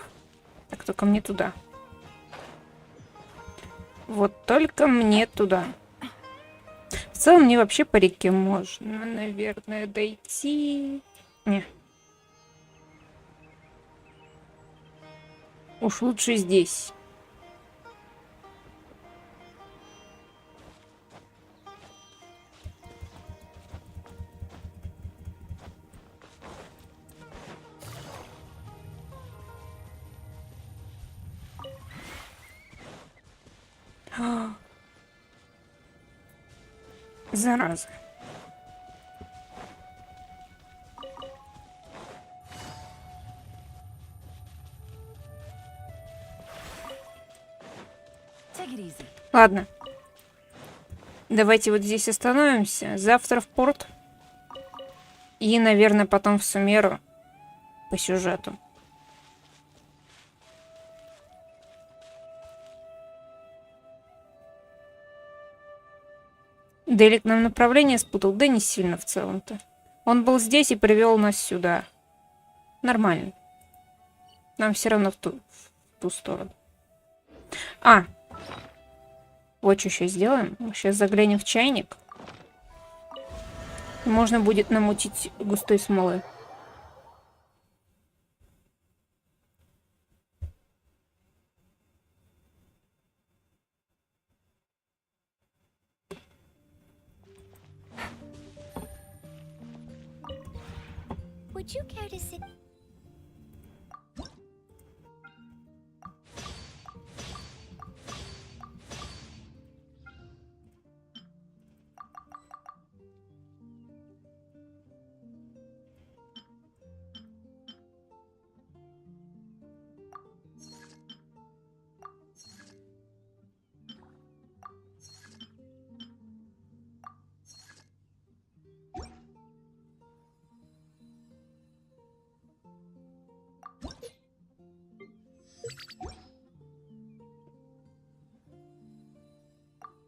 Так, только мне туда. Вот только мне туда. целом мне вообще по реке можно, наверное, дойти. Не. Уж лучше здесь. Зараза. Ладно. Давайте вот здесь остановимся. Завтра в порт. И, наверное, потом в Сумеру по сюжету. Делик нам направление спутал, да не сильно в целом-то. Он был здесь и привел нас сюда. Нормально. Нам все равно в ту сторону. Вот что сейчас сделаем. Сейчас заглянем в чайник. Можно будет намутить густой смолы. Would you care to sit?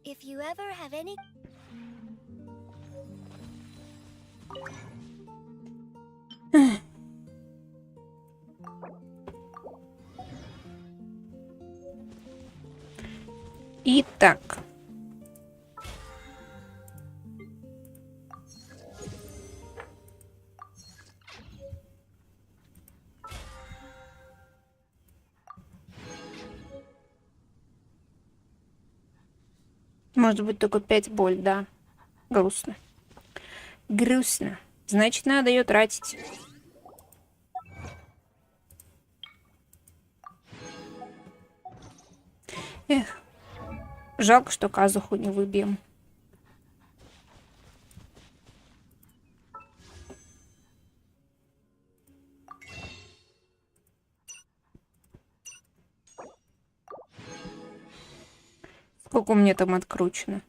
If you ever have any... Итак. Может быть, только 5 боль, да. Грустно. Грустно. Значит, надо ее тратить. Эх. Жалко, что казуху не выбьем. Сколько у меня там откручено?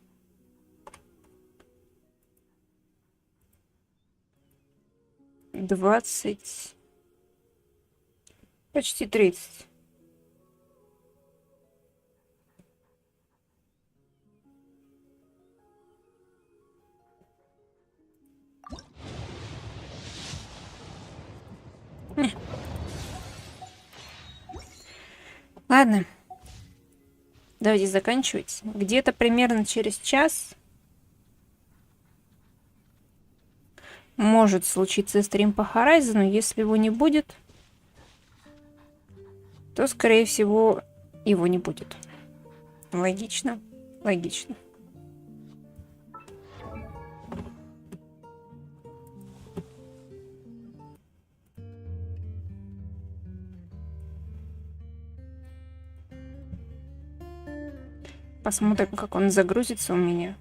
20. Почти 30. Ладно. Давайте заканчивать. Где-то примерно через час может случиться стрим по Horizon. Если его не будет, то, скорее всего, его не будет. Логично? Логично. Посмотрим, как он загрузится у меня.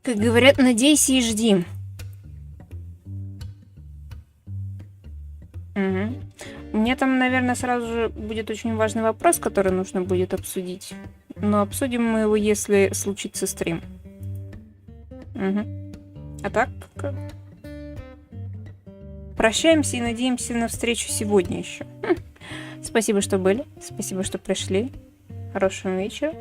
Как говорят, надейся и жди. Угу. У меня там, наверное, сразу же будет очень важный вопрос, который нужно будет обсудить. Но обсудим мы его, если случится стрим. Угу. А так... Прощаемся и надеемся на встречу сегодня еще. Спасибо, что были. Спасибо, что пришли. Хорошего вечера.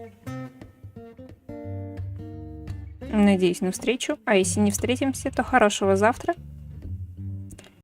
Надеюсь на встречу. А если не встретимся, то хорошего завтра.